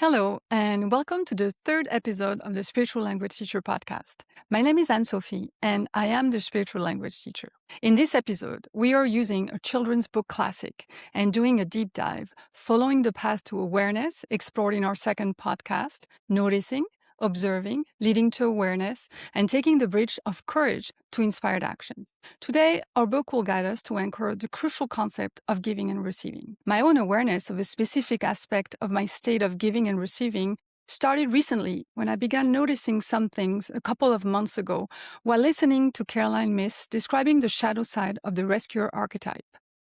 Hello, and welcome to the third episode of the Spiritual Language Teacher podcast. My name is Anne-Sophie, and I am the Spiritual Language Teacher. In this episode, we are using a children's book classic and doing a deep dive, following the path to awareness explored in our second podcast, Noticing, Observing, Leading to Awareness, and Taking the Bridge of Courage to Inspired Actions. Today, our book will guide us to anchor the crucial concept of giving and receiving. My own awareness of a specific aspect of my state of giving and receiving started recently when I began noticing some things a couple of months ago while listening to Caroline Myss describing the shadow side of the rescuer archetype,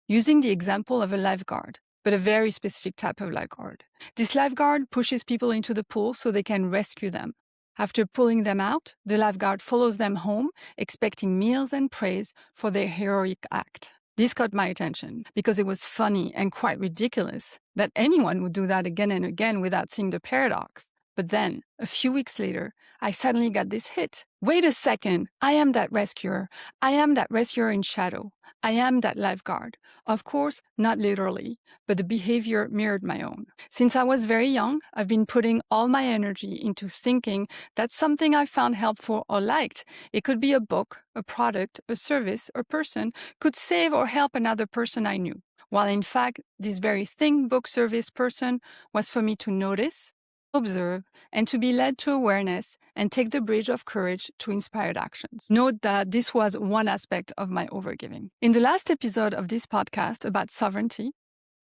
using the example of a lifeguard, but a very specific type of lifeguard. This lifeguard pushes people into the pool so they can rescue them. After pulling them out, the lifeguard follows them home, expecting meals and praise for their heroic act. This caught my attention because it was funny and quite ridiculous that anyone would do that again and again without seeing the paradox. But then, a few weeks later, I suddenly got this hit. Wait a second, I am that rescuer. I am that rescuer in shadow. I am that lifeguard. Of course, not literally, but the behavior mirrored my own. Since I was very young, I've been putting all my energy into thinking that something I found helpful or liked, it could be a book, a product, a service, or person, could save or help another person I knew. While in fact, this very thing, book, service, person, was for me to notice, observe, and to be led to awareness and take the bridge of courage to inspired actions. Note that this was one aspect of my overgiving. In the last episode of this podcast about sovereignty,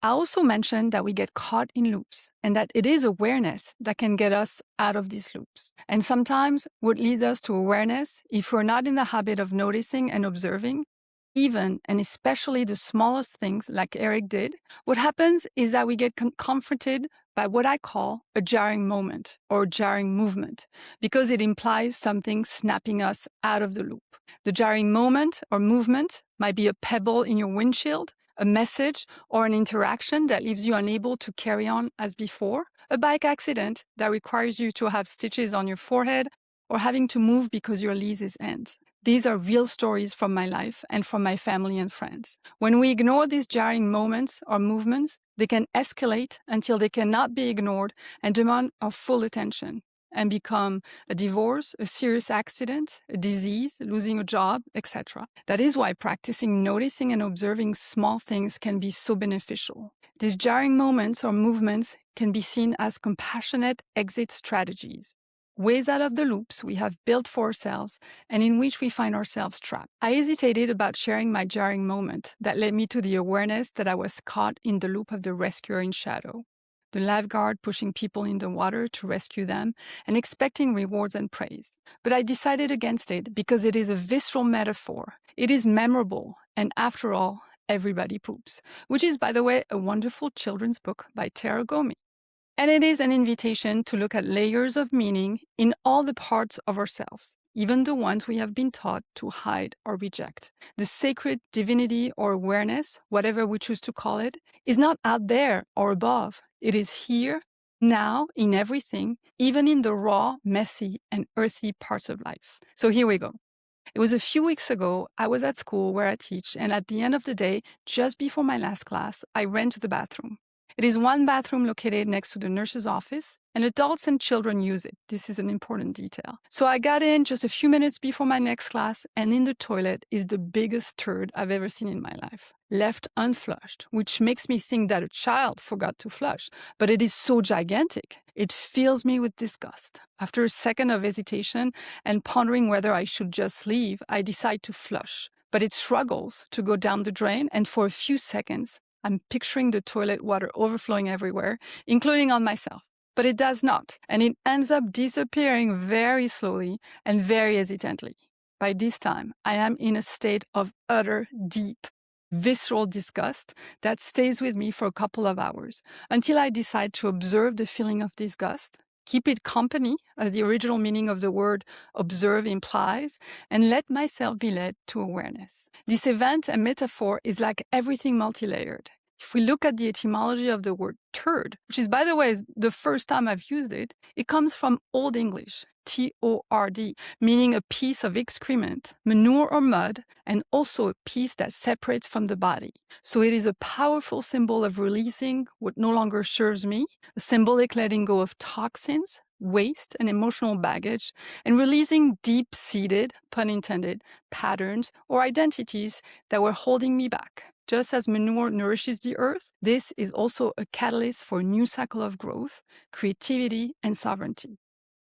I also mentioned that we get caught in loops and that it is awareness that can get us out of these loops. And sometimes what leads us to awareness, if we're not in the habit of noticing and observing, even and especially the smallest things like Eric did, what happens is that we get confronted by what I call a jarring moment or jarring movement, because it implies something snapping us out of the loop. The jarring moment or movement might be a pebble in your windshield, a message or an interaction that leaves you unable to carry on as before, a bike accident that requires you to have stitches on your forehead, or having to move because your lease ends. These are real stories from my life and from my family and friends. When we ignore these jarring moments or movements, they can escalate until they cannot be ignored and demand our full attention and become a divorce, a serious accident, a disease, losing a job, etc. That is why practicing noticing and observing small things can be so beneficial. These jarring moments or movements can be seen as compassionate exit strategies, ways out of the loops we have built for ourselves and in which we find ourselves trapped. I hesitated about sharing my jarring moment that led me to the awareness that I was caught in the loop of the rescuer in shadow, the lifeguard pushing people in the water to rescue them and expecting rewards and praise. But I decided against it because it is a visceral metaphor. It is memorable, and after all, everybody poops, which is, by the way, a wonderful children's book by Tara Gomi. And it is an invitation to look at layers of meaning in all the parts of ourselves, even the ones we have been taught to hide or reject. The sacred divinity or awareness, whatever we choose to call it, is not out there or above. It is here, now, in everything, even in the raw, messy, and earthy parts of life. So here we go. It was a few weeks ago, I was at school where I teach, and at the end of the day, just before my last class, I ran to the bathroom. It is one bathroom located next to the nurse's office, and adults and children use it. This is an important detail. So I got in just a few minutes before my next class, and in the toilet is the biggest turd I've ever seen in my life, left unflushed, which makes me think that a child forgot to flush, but it is so gigantic. It fills me with disgust. After a second of hesitation and pondering whether I should just leave, I decide to flush. But it struggles to go down the drain, and for a few seconds, I'm picturing the toilet water overflowing everywhere, including on myself. But it does not, and it ends up disappearing very slowly and very hesitantly. By this time, I am in a state of utter, deep, visceral disgust that stays with me for a couple of hours until I decide to observe the feeling of disgust, keep it company, as the original meaning of the word observe implies, and let myself be led to awareness. This event and metaphor is like everything multi-layered. If we look at the etymology of the word turd, which is, by the way, the first time I've used it, it comes from Old English, T-O-R-D, meaning a piece of excrement, manure or mud, and also a piece that separates from the body. So it is a powerful symbol of releasing what no longer serves me, a symbolic letting go of toxins, waste, and emotional baggage, and releasing deep-seated, pun intended, patterns or identities that were holding me back. Just as manure nourishes the earth, this is also a catalyst for a new cycle of growth, creativity, and sovereignty.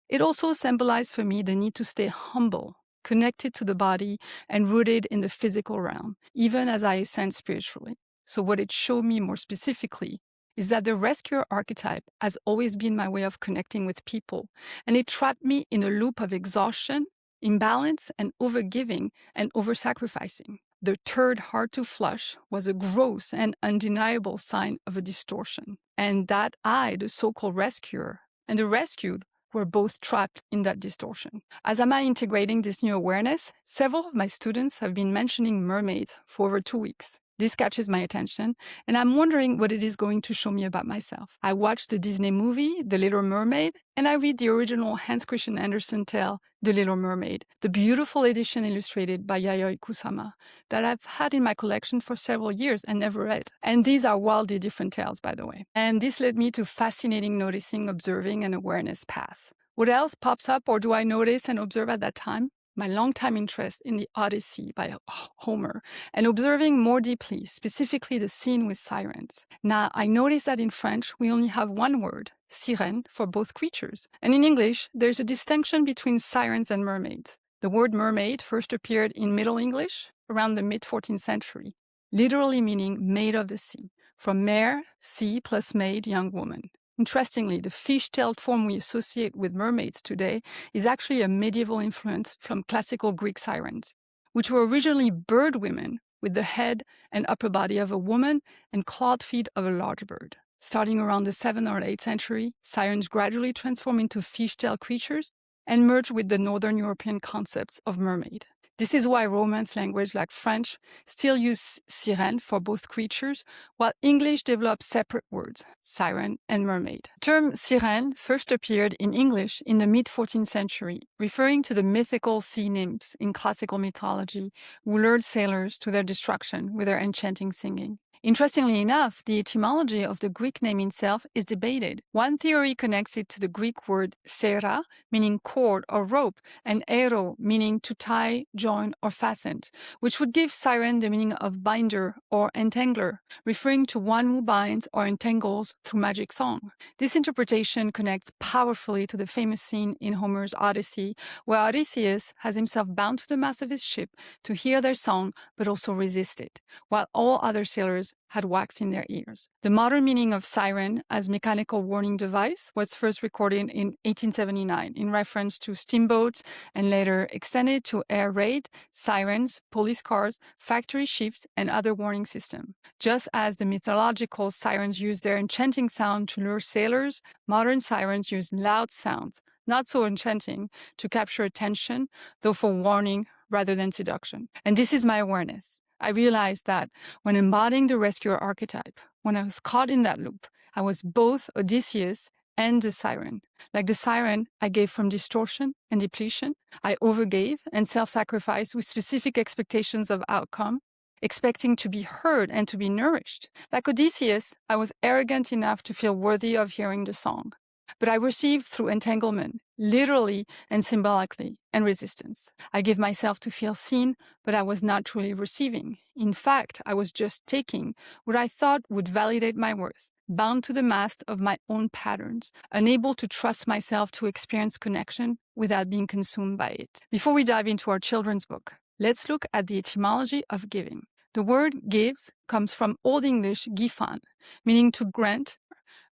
It also symbolized for me the need to stay humble, connected to the body, and rooted in the physical realm, even as I ascend spiritually. So what it showed me more specifically is that the rescuer archetype has always been my way of connecting with people, and it trapped me in a loop of exhaustion, imbalance, and overgiving and over-sacrificing. The turd hard to flush was a gross and undeniable sign of a distortion, and that I, the so-called rescuer, and the rescued were both trapped in that distortion. As I'm integrating this new awareness, several of my students have been mentioning mermaids for over 2 weeks. This catches my attention, and I'm wondering what it is going to show me about myself. I watched the Disney movie, The Little Mermaid, and I read the original Hans Christian Andersen tale, The Little Mermaid, the beautiful edition illustrated by Yayoi Kusama, that I've had in my collection for several years and never read. And these are wildly different tales, by the way. And this led me to fascinating noticing, observing, and awareness path. What else pops up or do I notice and observe at that time? My longtime interest in the Odyssey by Homer, and observing more deeply, specifically the scene with sirens. Now, I noticed that in French, we only have one word, sirène, for both creatures. And in English, there's a distinction between sirens and mermaids. The word mermaid first appeared in Middle English around the mid-14th century, literally meaning maid of the sea, from mare, sea, plus maid, young woman. Interestingly, the fish-tailed form we associate with mermaids today is actually a medieval influence from classical Greek sirens, which were originally bird women with the head and upper body of a woman and clawed feet of a large bird. Starting around the 7th or 8th century, sirens gradually transformed into fish-tailed creatures and merged with the Northern European concepts of mermaid. This is why Romance language like French still use sirène for both creatures, while English developed separate words, siren and mermaid. The term sirène first appeared in English in the mid-14th century, referring to the mythical sea nymphs in classical mythology who lured sailors to their destruction with their enchanting singing. Interestingly enough, the etymology of the Greek name itself is debated. One theory connects it to the Greek word sera, meaning cord or rope, and ero, meaning to tie, join, or fasten, which would give siren the meaning of binder or entangler, referring to one who binds or entangles through magic song. This interpretation connects powerfully to the famous scene in Homer's Odyssey, where Odysseus has himself bound to the mast of his ship to hear their song, but also resist it, while all other sailors had wax in their ears. The modern meaning of siren as mechanical warning device was first recorded in 1879 in reference to steamboats and later extended to air raid, sirens, police cars, factory shifts, and other warning systems. Just as the mythological sirens used their enchanting sound to lure sailors, modern sirens use loud sounds, not so enchanting, to capture attention, though for warning rather than seduction. And this is my awareness. I realized that when embodying the rescuer archetype, when I was caught in that loop, I was both Odysseus and the siren. Like the siren, I gave from distortion and depletion. I overgave and self-sacrificed with specific expectations of outcome, expecting to be heard and to be nourished. Like Odysseus, I was arrogant enough to feel worthy of hearing the song. But I received through entanglement, literally and symbolically, and resistance. I gave myself to feel seen, but I was not truly receiving. In fact, I was just taking what I thought would validate my worth, bound to the mast of my own patterns, unable to trust myself to experience connection without being consumed by it. Before we dive into our children's book, let's look at the etymology of giving. The word gives comes from Old English gifan, meaning to grant,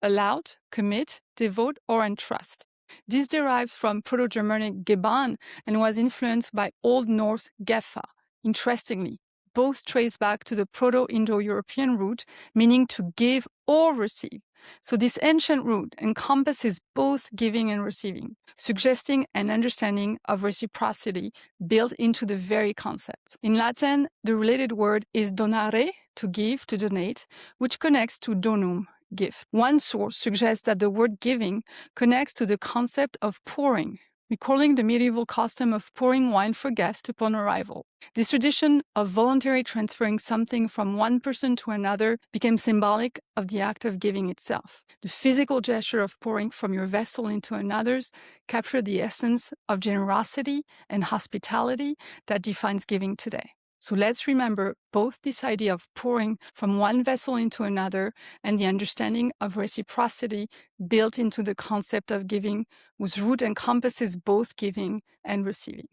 allowed, commit, devote, or entrust. This derives from Proto-Germanic geban and was influenced by Old Norse gefa. Interestingly, both trace back to the Proto-Indo-European root, meaning to give or receive. So this ancient root encompasses both giving and receiving, suggesting an understanding of reciprocity built into the very concept. In Latin, the related word is donare, to give, to donate, which connects to donum, gift. One source suggests that the word giving connects to the concept of pouring, recalling the medieval custom of pouring wine for guests upon arrival. This tradition of voluntarily transferring something from one person to another became symbolic of the act of giving itself. The physical gesture of pouring from your vessel into another's captured the essence of generosity and hospitality that defines giving today. So let's remember both this idea of pouring from one vessel into another and the understanding of reciprocity built into the concept of giving, whose root encompasses both giving and receiving.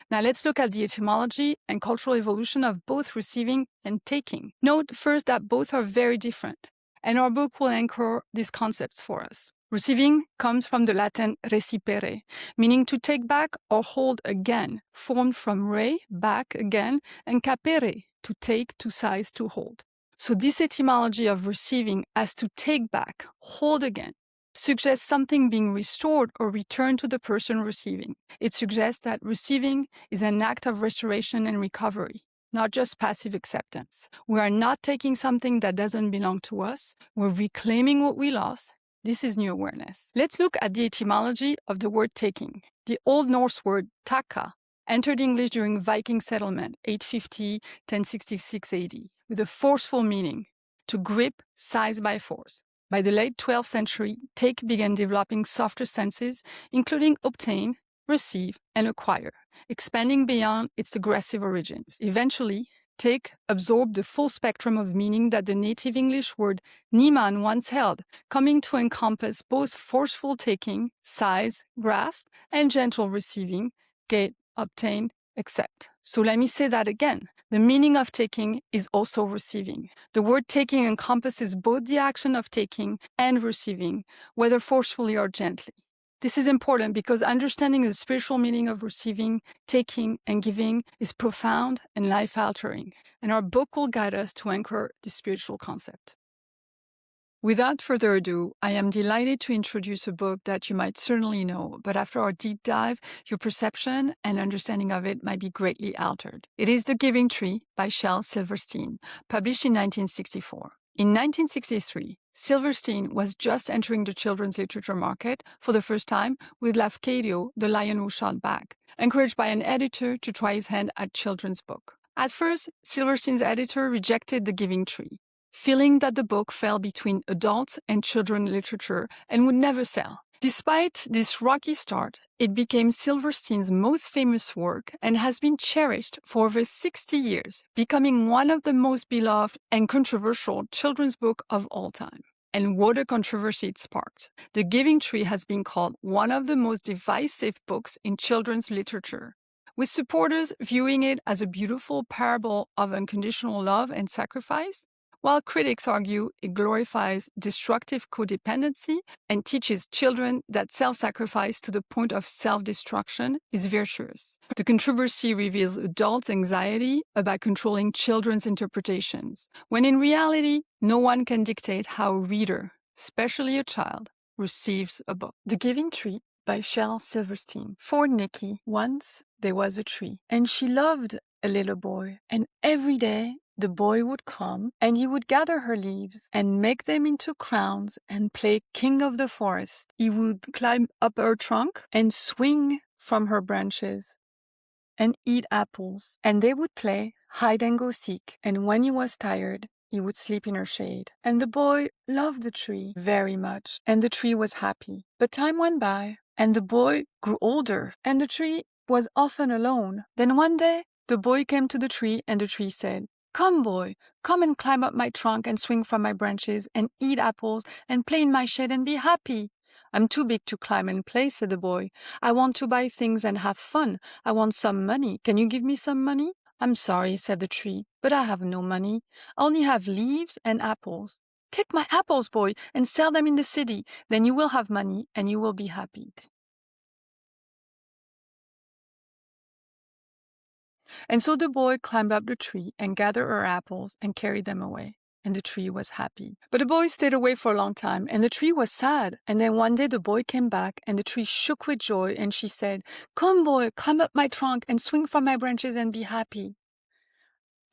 Now let's look at the etymology and cultural evolution of both receiving and taking. Note first that both are very different, and our book will anchor these concepts for us. Receiving comes from the Latin recipere, meaning to take back or hold again, formed from re, back again, and capere, to take, to size, to hold. So this etymology of receiving as to take back, hold again, suggests something being restored or returned to the person receiving. It suggests that receiving is an act of restoration and recovery, not just passive acceptance. We are not taking something that doesn't belong to us. We're reclaiming what we lost. This is new awareness. Let's look at the etymology of the word taking. The Old Norse word taka entered English during Viking settlement, 850-1066 AD, with a forceful meaning, to grip, seize by force. By the late 12th century, take began developing softer senses, including obtain, receive, and acquire, expanding beyond its aggressive origins. Eventually, take absorbed the full spectrum of meaning that the native English word niman once held, coming to encompass both forceful taking, seize, grasp, and gentle receiving, get, obtain, accept. So let me say that again. The meaning of taking is also receiving. The word taking encompasses both the action of taking and receiving, whether forcefully or gently. This is important because understanding the spiritual meaning of receiving, taking, and giving is profound and life-altering, and our book will guide us to anchor this spiritual concept. Without further ado, I am delighted to introduce a book that you might certainly know, but after our deep dive, your perception and understanding of it might be greatly altered. It is The Giving Tree by Shel Silverstein, published in 1964. In 1963, Silverstein was just entering the children's literature market for the first time with Lafcadio, The Lion Who Shot Back, encouraged by an editor to try his hand at children's book. At first, Silverstein's editor rejected The Giving Tree, feeling that the book fell between adult and children literature and would never sell. Despite this rocky start, it became Silverstein's most famous work and has been cherished for over 60 years, becoming one of the most beloved and controversial children's books of all time. And what a controversy it sparked. The Giving Tree has been called one of the most divisive books in children's literature, with supporters viewing it as a beautiful parable of unconditional love and sacrifice, while critics argue it glorifies destructive codependency and teaches children that self-sacrifice to the point of self-destruction is virtuous. The controversy reveals adults' anxiety about controlling children's interpretations, when in reality, no one can dictate how a reader, especially a child, receives a book. The Giving Tree by Shel Silverstein. For Nikki, once there was a tree, and she loved a little boy, and every day the boy would come, and he would gather her leaves and make them into crowns and play king of the forest. He would climb up her trunk and swing from her branches and eat apples, and they would play hide and go seek, and when he was tired, he would sleep in her shade. And the boy loved the tree very much, and the tree was happy. But time went by, and the boy grew older, and the tree was often alone. Then one day, the boy came to the tree, and the tree said, "Come, boy, come and climb up my trunk and swing from my branches and eat apples and play in my shade and be happy." "I'm too big to climb and play," said the boy. "I want to buy things and have fun. I want some money. Can you give me some money?" "I'm sorry," said the tree, "but I have no money. I only have leaves and apples." "Take my apples, boy, and sell them in the city. Then you will have money and you will be happy." And so the boy climbed up the tree and gathered her apples and carried them away. and the tree was happy. But the boy stayed away for a long time, and the tree was sad. And then one day the boy came back, and the tree shook with joy, and she said, "Come, boy, climb up my trunk and swing from my branches and be happy."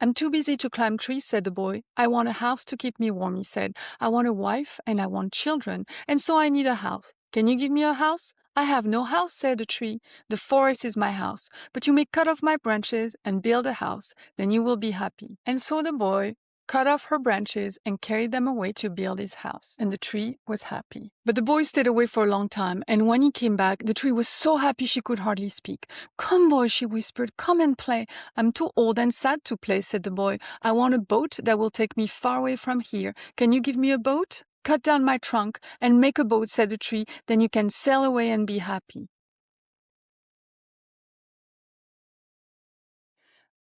"I'm too busy to climb trees," said the boy. "I want a house to keep me warm," he said. "I want a wife and I want children, and so I need a house. Can you give me a house?" "I have no house," said the tree. "The forest is my house, but you may cut off my branches and build a house. Then you will be happy." And so the boy cut off her branches and carried them away to build his house, and the tree was happy. But the boy stayed away for a long time, and when he came back, the tree was so happy she could hardly speak. "Come, boy," she whispered, "come and play." "I'm too old and sad to play," said the boy. "I want a boat that will take me far away from here. Can you give me a boat?" "Cut down my trunk and make a boat," said the tree. "Then you can sail away and be happy."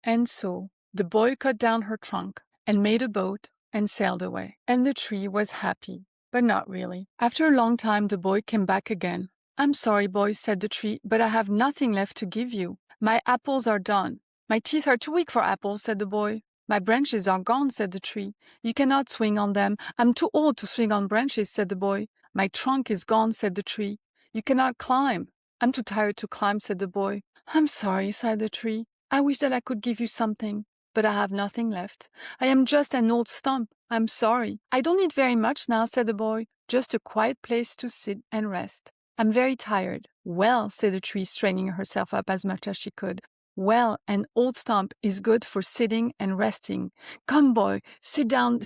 And so the boy cut down her trunk and made a boat and sailed away. And the tree was happy, but not really. After a long time, the boy came back again. "I'm sorry, boy," said the tree, "but I have nothing left to give you. My apples are done." "My teeth are too weak for apples," said the boy. "My branches are gone," said the tree. "You cannot swing on them." "I'm too old to swing on branches," said the boy. "My trunk is gone," said the tree. "You cannot climb." "I'm too tired to climb," said the boy. "I'm sorry," sighed the tree. "I wish that I could give you something, but I have nothing left. I am just an old stump. I'm sorry." "I don't need very much now," said the boy. "Just a quiet place to sit and rest. I'm very tired." "Well," said the tree, straightening herself up as much as she could. "Well, an old stump is good for sitting and resting. Come, boy, sit down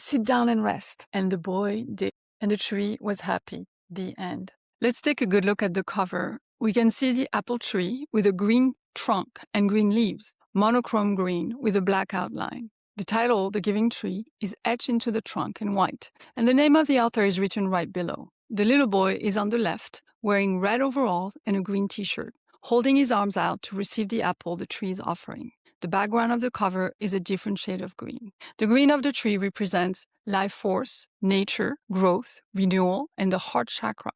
and rest." And the boy did, and the tree was happy. The end. Let's take a good look at the cover. We can see the apple tree with a green trunk and green leaves, monochrome green with a black outline. The title, The Giving Tree, is etched into the trunk in white, and the name of the author is written right below. The little boy is on the left, wearing red overalls and a green t-shirt, holding his arms out to receive the apple the tree is offering. The background of the cover is a different shade of green. The green of the tree represents life force, nature, growth, renewal, and the heart chakra,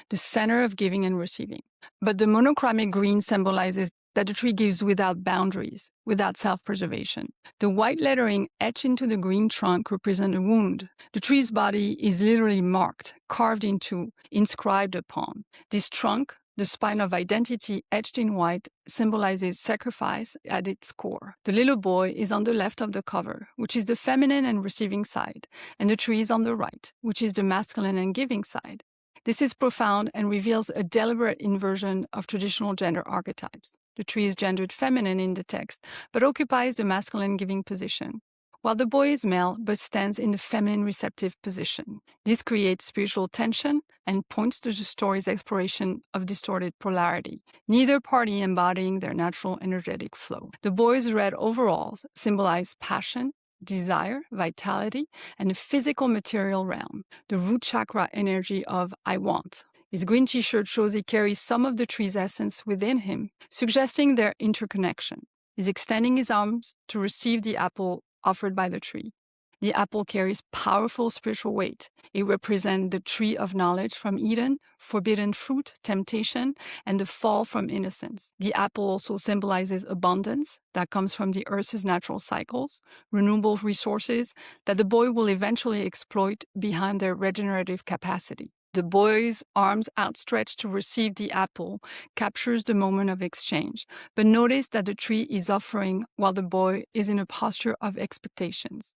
the center of giving and receiving. But the monochromatic green symbolizes that the tree gives without boundaries, without self-preservation. The white lettering etched into the green trunk represents a wound. The tree's body is literally marked, carved into, inscribed upon. This trunk, the spine of identity etched in white, symbolizes sacrifice at its core. The little boy is on the left of the cover, which is the feminine and receiving side, and the tree is on the right, which is the masculine and giving side. This is profound and reveals a deliberate inversion of traditional gender archetypes. The tree is gendered feminine in the text, but occupies the masculine giving position, while the boy is male but stands in the feminine receptive position. This creates spiritual tension and points to the story's exploration of distorted polarity, neither party embodying their natural energetic flow. The boy's red overalls symbolize passion, desire, vitality, and the physical material realm, the root chakra energy of I want. His green t-shirt shows he carries some of the tree's essence within him, suggesting their interconnection. He's extending his arms to receive the apple offered by the tree. The apple carries powerful spiritual weight. It represents the tree of knowledge from Eden, forbidden fruit, temptation, and the fall from innocence. The apple also symbolizes abundance that comes from the earth's natural cycles, renewable resources that the boy will eventually exploit behind their regenerative capacity. The boy's arms outstretched to receive the apple captures the moment of exchange, but notice that the tree is offering while the boy is in a posture of expectations.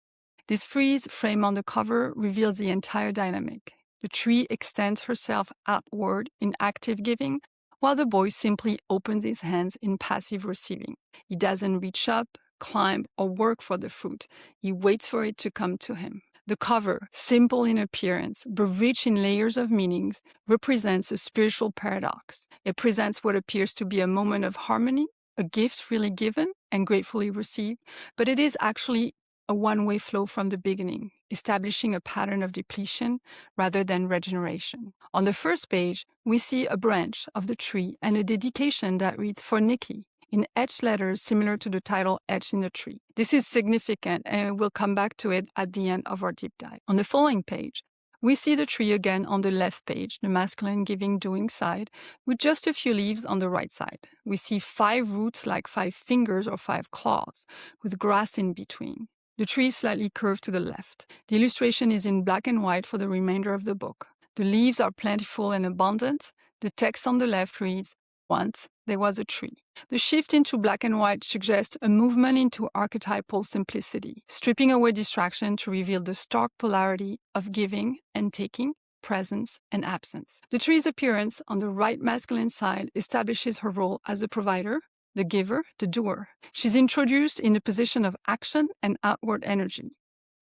This freeze frame on the cover reveals the entire dynamic. The tree extends herself outward in active giving, while the boy simply opens his hands in passive receiving. He doesn't reach up, climb, or work for the fruit. He waits for it to come to him. The cover, simple in appearance but rich in layers of meanings, represents a spiritual paradox. It presents what appears to be a moment of harmony, a gift freely given and gratefully received, but it is actually a one-way flow from the beginning, establishing a pattern of depletion rather than regeneration. On the first page, we see a branch of the tree and a dedication that reads, "For Nikki," in etched letters similar to the title etched in the tree. This is significant, and we'll come back to it at the end of our deep dive. On the following page, we see the tree again on the left page, the masculine giving doing side, with just a few leaves on the right side. We see 5 roots like 5 fingers or 5 claws, with grass in between. The tree is slightly curved to the left. The illustration is in black and white for the remainder of the book. The leaves are plentiful and abundant. The text on the left reads, "Once there was a tree." The shift into black and white suggests a movement into archetypal simplicity, stripping away distraction to reveal the stark polarity of giving and taking, presence and absence. The tree's appearance on the right masculine side establishes her role as a provider, the giver, the doer. She's introduced in a position of action and outward energy.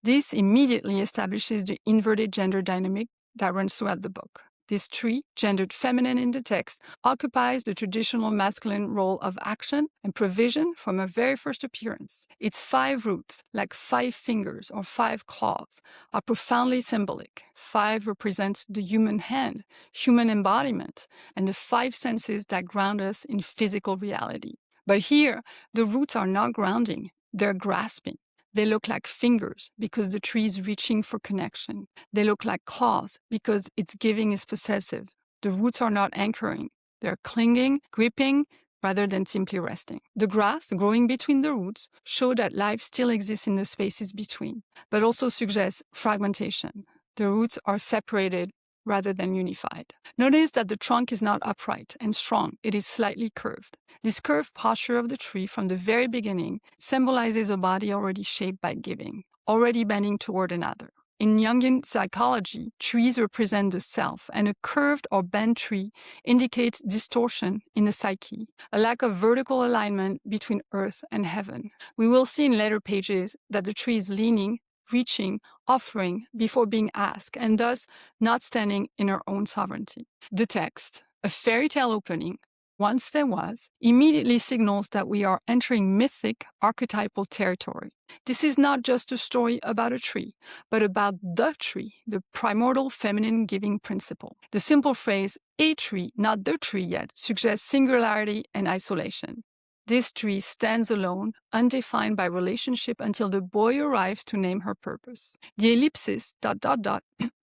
This immediately establishes the inverted gender dynamic that runs throughout the book. This tree, gendered feminine in the text, occupies the traditional masculine role of action and provision from her very first appearance. Its 5 roots, like 5 fingers or 5 claws, are profoundly symbolic. 5 represents the human hand, human embodiment, and the 5 senses that ground us in physical reality. But here, the roots are not grounding, they're grasping. They look like fingers because the tree is reaching for connection. They look like claws because its giving is possessive. The roots are not anchoring. They're clinging, gripping, rather than simply resting. The grass growing between the roots show that life still exists in the spaces between, but also suggests fragmentation. The roots are separated rather than unified. Notice that the trunk is not upright and strong. It is slightly curved. This curved posture of the tree from the very beginning symbolizes a body already shaped by giving, already bending toward another. In Jungian psychology, trees represent the self, and a curved or bent tree indicates distortion in the psyche, a lack of vertical alignment between earth and heaven. We will see in later pages that the tree is leaning, reaching, offering before being asked, and thus not standing in her own sovereignty. The text, a fairy tale opening, "Once there was," immediately signals that we are entering mythic, archetypal territory. This is not just a story about a tree, but about the tree, the primordial feminine giving principle. The simple phrase, "a tree, not the tree yet," suggests singularity and isolation. This tree stands alone, undefined by relationship until the boy arrives to name her purpose. The ellipsis, ...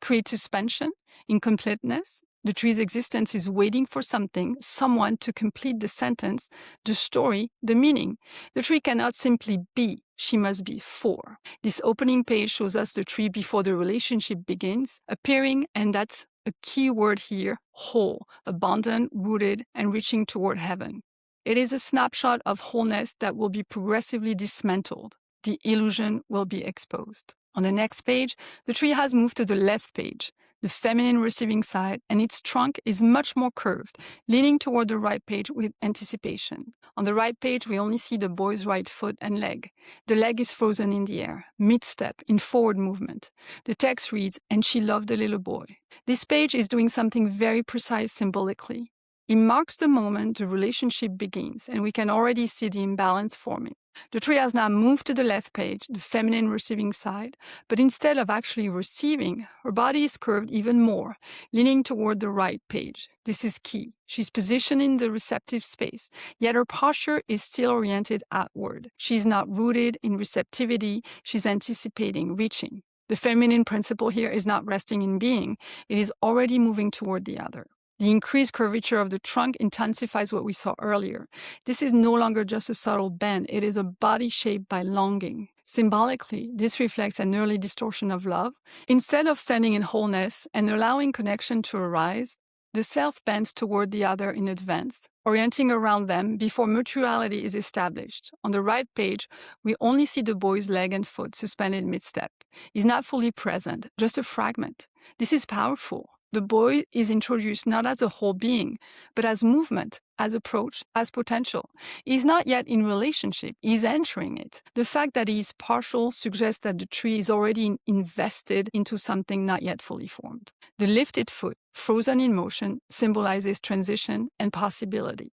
creates suspension, incompleteness. The tree's existence is waiting for something, someone to complete the sentence, the story, the meaning. The tree cannot simply be, she must be for. This opening page shows us the tree before the relationship begins, appearing, and that's a key word here, whole, abundant, rooted, and reaching toward heaven. It is a snapshot of wholeness that will be progressively dismantled. The illusion will be exposed. On the next page, the tree has moved to the left page, the feminine receiving side, and its trunk is much more curved, leaning toward the right page with anticipation. On the right page, we only see the boy's right foot and leg. The leg is frozen in the air, mid-step, in forward movement. The text reads, "And she loved the little boy." This page is doing something very precise symbolically. It marks the moment the relationship begins, and we can already see the imbalance forming. The tree has now moved to the left page, the feminine receiving side, but instead of actually receiving, her body is curved even more, leaning toward the right page. This is key. She's positioned in the receptive space, yet her posture is still oriented outward. She's not rooted in receptivity, she's anticipating, reaching. The feminine principle here is not resting in being, it is already moving toward the other. The increased curvature of the trunk intensifies what we saw earlier. This is no longer just a subtle bend, it is a body shaped by longing. Symbolically, this reflects an early distortion of love. Instead of standing in wholeness and allowing connection to arise, the self bends toward the other in advance, orienting around them before mutuality is established. On the right page, we only see the boy's leg and foot suspended mid-step. He's not fully present, just a fragment. This is powerful. The boy is introduced not as a whole being, but as movement, as approach, as potential. He's not yet in relationship, he's entering it. The fact that he is partial suggests that the tree is already invested into something not yet fully formed. The lifted foot, frozen in motion, symbolizes transition and possibility.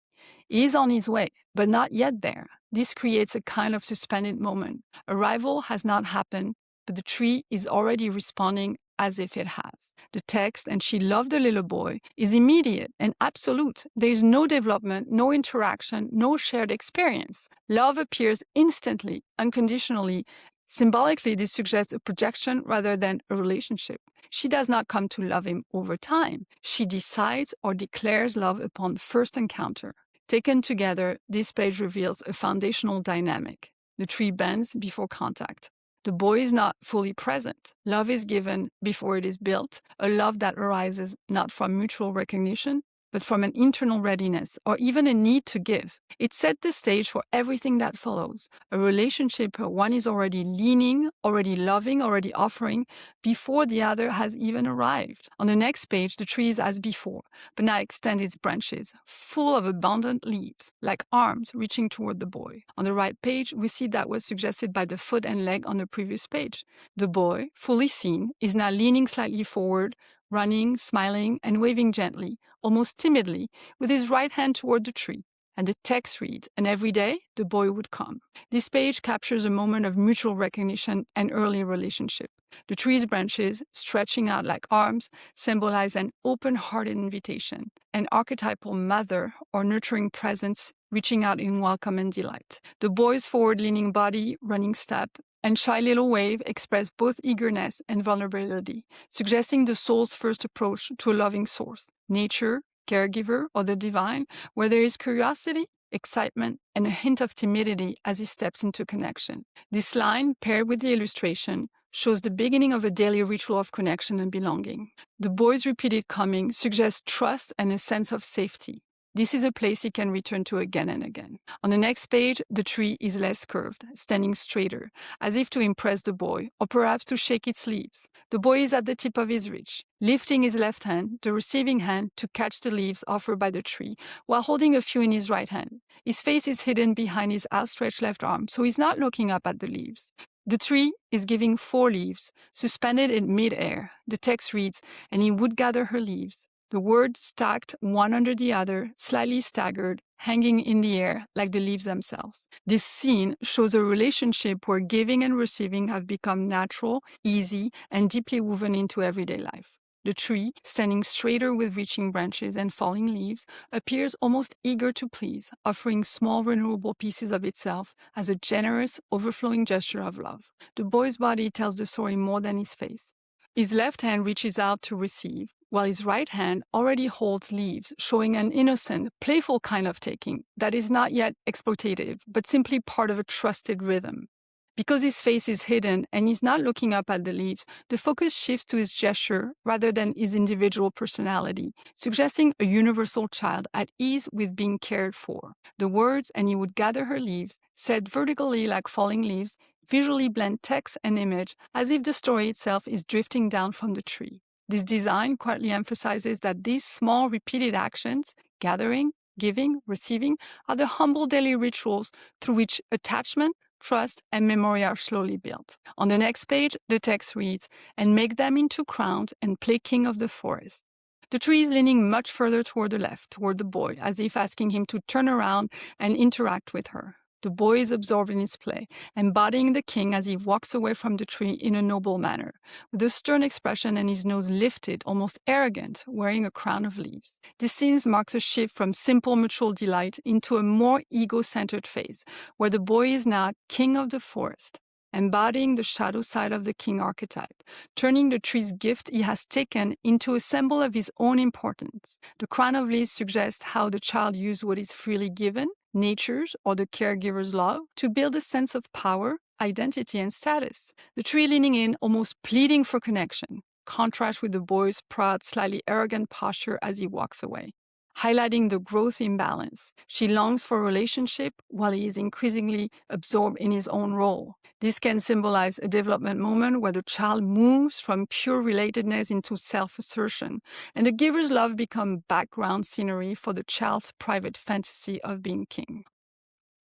He is on his way, but not yet there. This creates a kind of suspended moment. Arrival has not happened, but the tree is already responding as if it has. The text, "and she loved the little boy," is immediate and absolute. There is no development, no interaction, no shared experience. Love appears instantly, unconditionally. Symbolically, this suggests a projection rather than a relationship. She does not come to love him over time. She decides or declares love upon first encounter. Taken together, this page reveals a foundational dynamic. The tree bends before contact. The boy is not fully present. Love is given before it is built, a love that arises not from mutual recognition, but from an internal readiness or even a need to give. It set the stage for everything that follows, a relationship where one is already leaning, already loving, already offering, before the other has even arrived. On the next page, the tree is as before, but now extends its branches, full of abundant leaves, like arms reaching toward the boy. On the right page, we see that was suggested by the foot and leg on the previous page. The boy, fully seen, is now leaning slightly forward, running, smiling, and waving gently, almost timidly, with his right hand toward the tree. And the text reads, "And every day the boy would come." This page captures a moment of mutual recognition and early relationship. The tree's branches, stretching out like arms, symbolize an open-hearted invitation, an archetypal mother or nurturing presence reaching out in welcome and delight. The boy's forward-leaning body, running step, and shy little wave express both eagerness and vulnerability, suggesting the soul's first approach to a loving source, nature, caregiver, or the divine, where there is curiosity, excitement, and a hint of timidity as he steps into connection. This line, paired with the illustration, shows the beginning of a daily ritual of connection and belonging. The boy's repeated coming suggests trust and a sense of safety. This is a place he can return to again and again. On the next page, the tree is less curved, standing straighter, as if to impress the boy, or perhaps to shake its leaves. The boy is at the tip of his reach, lifting his left hand, the receiving hand, to catch the leaves offered by the tree, while holding a few in his right hand. His face is hidden behind his outstretched left arm, so he's not looking up at the leaves. The tree is giving 4 leaves, suspended in mid-air. The text reads, "And he would gather her leaves." The words stacked one under the other, slightly staggered, hanging in the air like the leaves themselves. This scene shows a relationship where giving and receiving have become natural, easy, and deeply woven into everyday life. The tree, standing straighter with reaching branches and falling leaves, appears almost eager to please, offering small renewable pieces of itself as a generous, overflowing gesture of love. The boy's body tells the story more than his face. His left hand reaches out to receive, while his right hand already holds leaves, showing an innocent, playful kind of taking that is not yet exploitative, but simply part of a trusted rhythm. Because his face is hidden and he's not looking up at the leaves, the focus shifts to his gesture rather than his individual personality, suggesting a universal child at ease with being cared for. The words, "and he would gather her leaves," said vertically like falling leaves, visually blend text and image as if the story itself is drifting down from the tree. This design quietly emphasizes that these small repeated actions, gathering, giving, receiving, are the humble daily rituals through which attachment, trust, and memory are slowly built. On the next page, the text reads, "And make them into crowns and play king of the forest." The tree is leaning much further toward the left, toward the boy, as if asking him to turn around and interact with her. The boy is absorbed in his play, embodying the king as he walks away from the tree in a noble manner, with a stern expression and his nose lifted, almost arrogant, wearing a crown of leaves. This scene marks a shift from simple mutual delight into a more ego-centered phase, where the boy is now king of the forest, embodying the shadow side of the king archetype, turning the tree's gift he has taken into a symbol of his own importance. The crown of leaves suggests how the child used what is freely given, nature's or the caregiver's love, to build a sense of power, identity, and status. The tree leaning in, almost pleading for connection, contrasts with the boy's proud, slightly arrogant posture as he walks away, highlighting the growth imbalance. She longs for a relationship while he is increasingly absorbed in his own role. This can symbolize a development moment where the child moves from pure relatedness into self-assertion, and the giver's love becomes background scenery for the child's private fantasy of being king.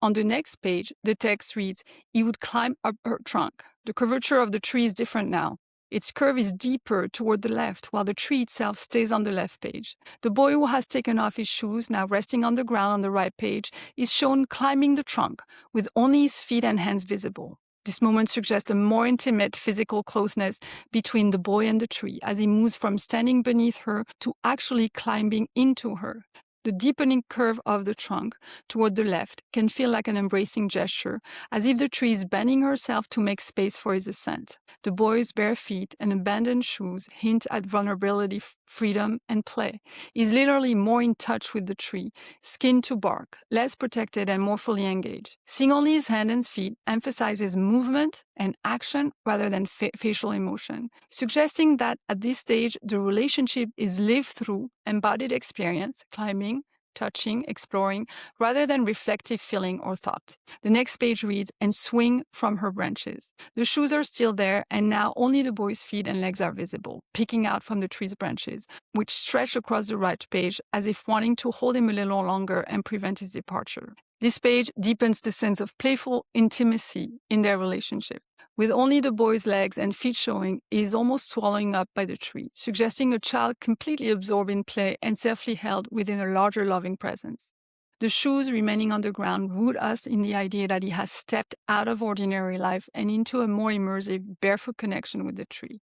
On the next page, the text reads, "He would climb up her trunk." The curvature of the tree is different now. Its curve is deeper toward the left, while the tree itself stays on the left page. The boy who has taken off his shoes, now resting on the ground on the right page, is shown climbing the trunk, with only his feet and hands visible. This moment suggests a more intimate physical closeness between the boy and the tree, as he moves from standing beneath her to actually climbing into her. The deepening curve of the trunk toward the left can feel like an embracing gesture, as if the tree is bending herself to make space for his ascent. The boy's bare feet and abandoned shoes hint at vulnerability, freedom, and play. He's literally more in touch with the tree, skin to bark, less protected and more fully engaged. Seeing only his hands and feet emphasizes movement and action rather than facial emotion, suggesting that at this stage the relationship is lived through embodied experience, climbing, touching, exploring, rather than reflective feeling or thought. The next page reads, "And swing from her branches." The shoes are still there, and now only the boy's feet and legs are visible, peeking out from the tree's branches, which stretch across the right page as if wanting to hold him a little longer and prevent his departure. This page deepens the sense of playful intimacy in their relationship. With only the boy's legs and feet showing, he is almost swallowing up by the tree, suggesting a child completely absorbed in play and safely held within a larger loving presence. The shoes remaining on the ground root us in the idea that he has stepped out of ordinary life and into a more immersive, barefoot connection with the tree.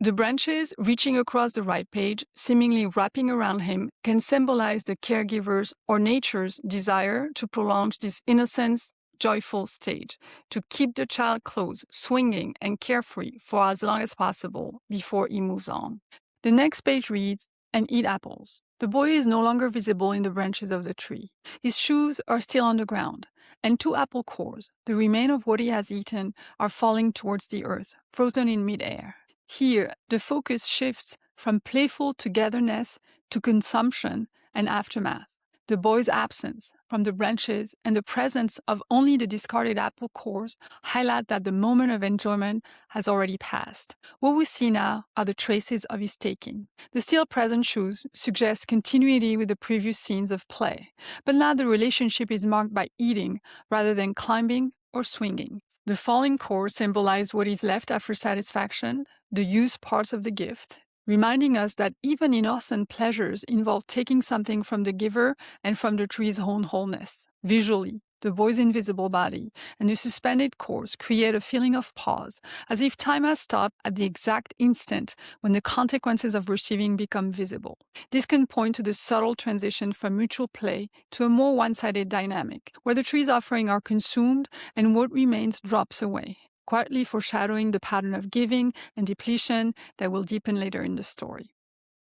The branches, reaching across the right page, seemingly wrapping around him, can symbolize the caregiver's or nature's desire to prolong this innocence, joyful stage, to keep the child close, swinging, and carefree for as long as possible before he moves on. The next page reads, "And eat apples." The boy is no longer visible in the branches of the tree. His shoes are still on the ground, and 2 apple cores, the remains of what he has eaten, are falling towards the earth, frozen in midair. Here, the focus shifts from playful togetherness to consumption and aftermath. The boy's absence from the branches and the presence of only the discarded apple cores highlight that the moment of enjoyment has already passed. What we see now are the traces of his taking. The still present shoes suggest continuity with the previous scenes of play, but now the relationship is marked by eating rather than climbing or swinging. The falling cores symbolize what is left after satisfaction, the used parts of the gift, reminding us that even innocent pleasures involve taking something from the giver and from the tree's own wholeness. Visually, the boy's invisible body and the suspended cores create a feeling of pause, as if time has stopped at the exact instant when the consequences of receiving become visible. This can point to the subtle transition from mutual play to a more one-sided dynamic, where the tree's offerings are consumed and what remains drops away, quietly foreshadowing the pattern of giving and depletion that will deepen later in the story.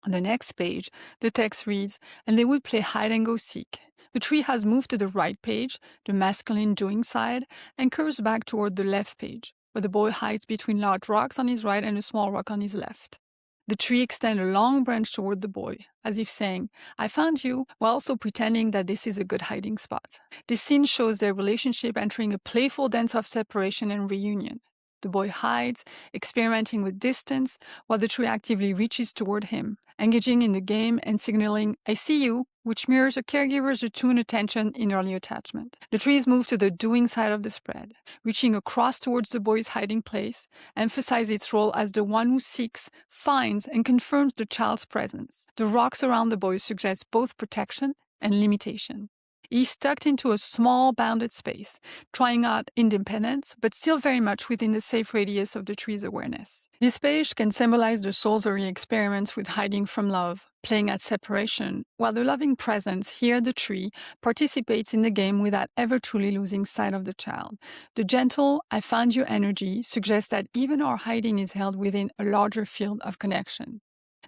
On the next page, the text reads, "And they would play hide and go seek." The tree has moved to the right page, the masculine doing side, and curves back toward the left page, where the boy hides between large rocks on his right and a small rock on his left. The tree extends a long branch toward the boy, as if saying, "I found you," while also pretending that this is a good hiding spot. This scene shows their relationship entering a playful dance of separation and reunion. The boy hides, experimenting with distance, while the tree actively reaches toward him, engaging in the game and signaling, "I see you," which mirrors a caregiver's attuned attention in early attachment. The trees move to the doing side of the spread, reaching across towards the boy's hiding place, emphasize its role as the one who seeks, finds, and confirms the child's presence. The rocks around the boy suggest both protection and limitation. He's tucked into a small bounded space, trying out independence, but still very much within the safe radius of the tree's awareness. This page can symbolize the soul's early experiments with hiding from love, playing at separation, while the loving presence, here the tree, participates in the game without ever truly losing sight of the child. The gentle, "I found you" energy suggests that even our hiding is held within a larger field of connection.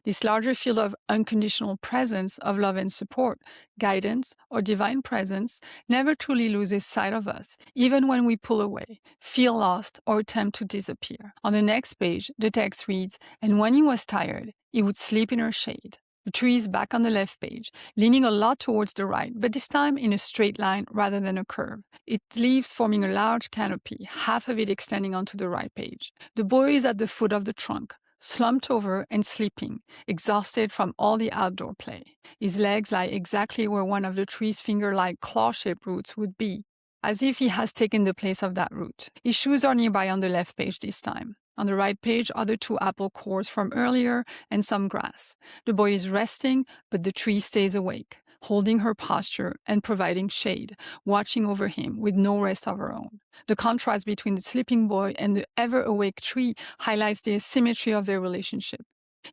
This larger field of unconditional presence, of love and support, guidance, or divine presence never truly loses sight of us, even when we pull away, feel lost, or attempt to disappear. On the next page, the text reads, "And when he was tired, he would sleep in her shade." The tree is back on the left page, leaning a lot towards the right, but this time in a straight line rather than a curve. Its leaves forming a large canopy, half of it extending onto the right page. The boy is at the foot of the trunk, slumped over and sleeping, exhausted from all the outdoor play. His legs lie exactly where one of the tree's finger-like claw-shaped roots would be, as if he has taken the place of that root. His shoes are nearby on the left page this time. On the right page are the 2 apple cores from earlier and some grass. The boy is resting, but the tree stays awake, holding her posture and providing shade, watching over him with no rest of her own. The contrast between the sleeping boy and the ever-awake tree highlights the asymmetry of their relationship.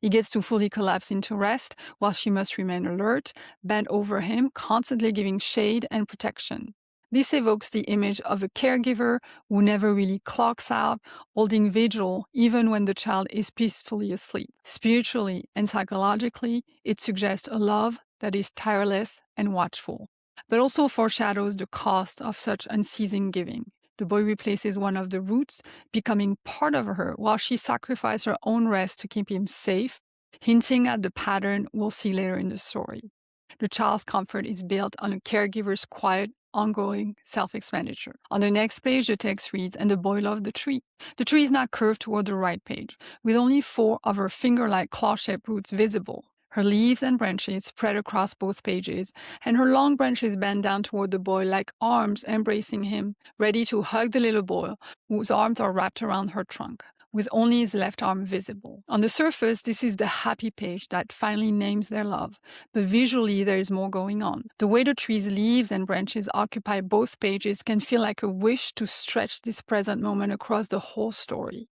He gets to fully collapse into rest while she must remain alert, bent over him, constantly giving shade and protection. This evokes the image of a caregiver who never really clocks out, holding vigil even when the child is peacefully asleep. Spiritually and psychologically, it suggests a love that is tireless and watchful, but also foreshadows the cost of such unceasing giving. The boy replaces one of the roots, becoming part of her, while she sacrifices her own rest to keep him safe, hinting at the pattern we'll see later in the story. The child's comfort is built on a caregiver's quiet, ongoing self-expenditure. On the next page, the text reads, "And the boy loved the tree." The tree is now curved toward the right page, with only 4 of her finger-like claw-shaped roots visible. Her leaves and branches spread across both pages, and her long branches bend down toward the boy like arms embracing him, ready to hug the little boy, whose arms are wrapped around her trunk, with only his left arm visible. On the surface, this is the happy page that finally names their love, but visually there is more going on. The way the tree's leaves and branches occupy both pages can feel like a wish to stretch this present moment across the whole story,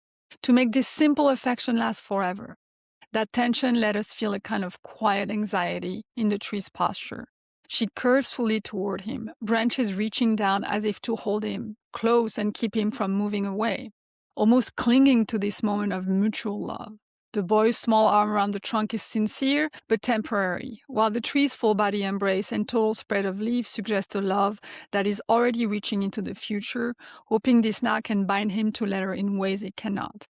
to make this simple affection last forever. That tension let us feel a kind of quiet anxiety in the tree's posture. She curves fully toward him, branches reaching down as if to hold him close and keep him from moving away, almost clinging to this moment of mutual love. The boy's small arm around the trunk is sincere but temporary, while the tree's full body embrace and total spread of leaves suggest a love that is already reaching into the future, hoping this now can bind him to let her in ways it cannot.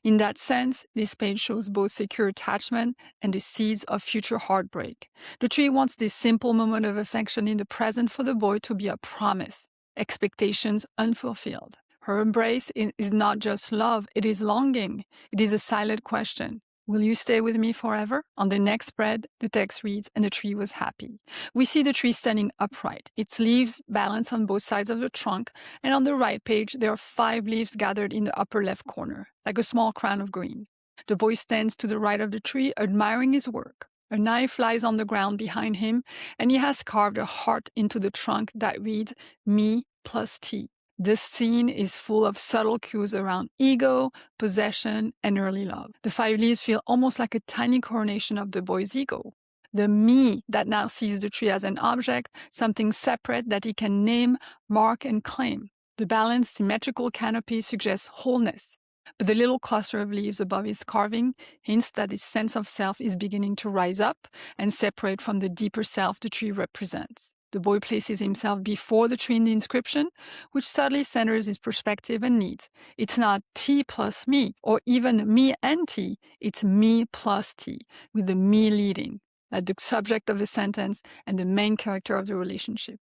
In that sense, this page shows both secure attachment and the seeds of future heartbreak. The tree wants this simple moment of affection in the present for the boy to be a promise, expectations unfulfilled. Her embrace is not just love, it is longing. It is a silent question. Will you stay with me forever? On the next spread, the text reads, "And the tree was happy." We see the tree standing upright, its leaves balanced on both sides of the trunk, and on the right page, there are 5 leaves gathered in the upper left corner, like a small crown of green. The boy stands to the right of the tree, admiring his work. A knife lies on the ground behind him, and he has carved a heart into the trunk that reads, "Me plus T." This scene is full of subtle cues around ego, possession, and early love. The 5 leaves feel almost like a tiny coronation of the boy's ego. The me that now sees the tree as an object, something separate that he can name, mark, and claim. The balanced, symmetrical canopy suggests wholeness, but the little cluster of leaves above his carving hints that his sense of self is beginning to rise up and separate from the deeper self the tree represents. The boy places himself before the tree in the inscription, which subtly centers his perspective and needs. It's not T plus me, or even me and T, it's me plus T, with the me leading, like the subject of the sentence and the main character of the relationship.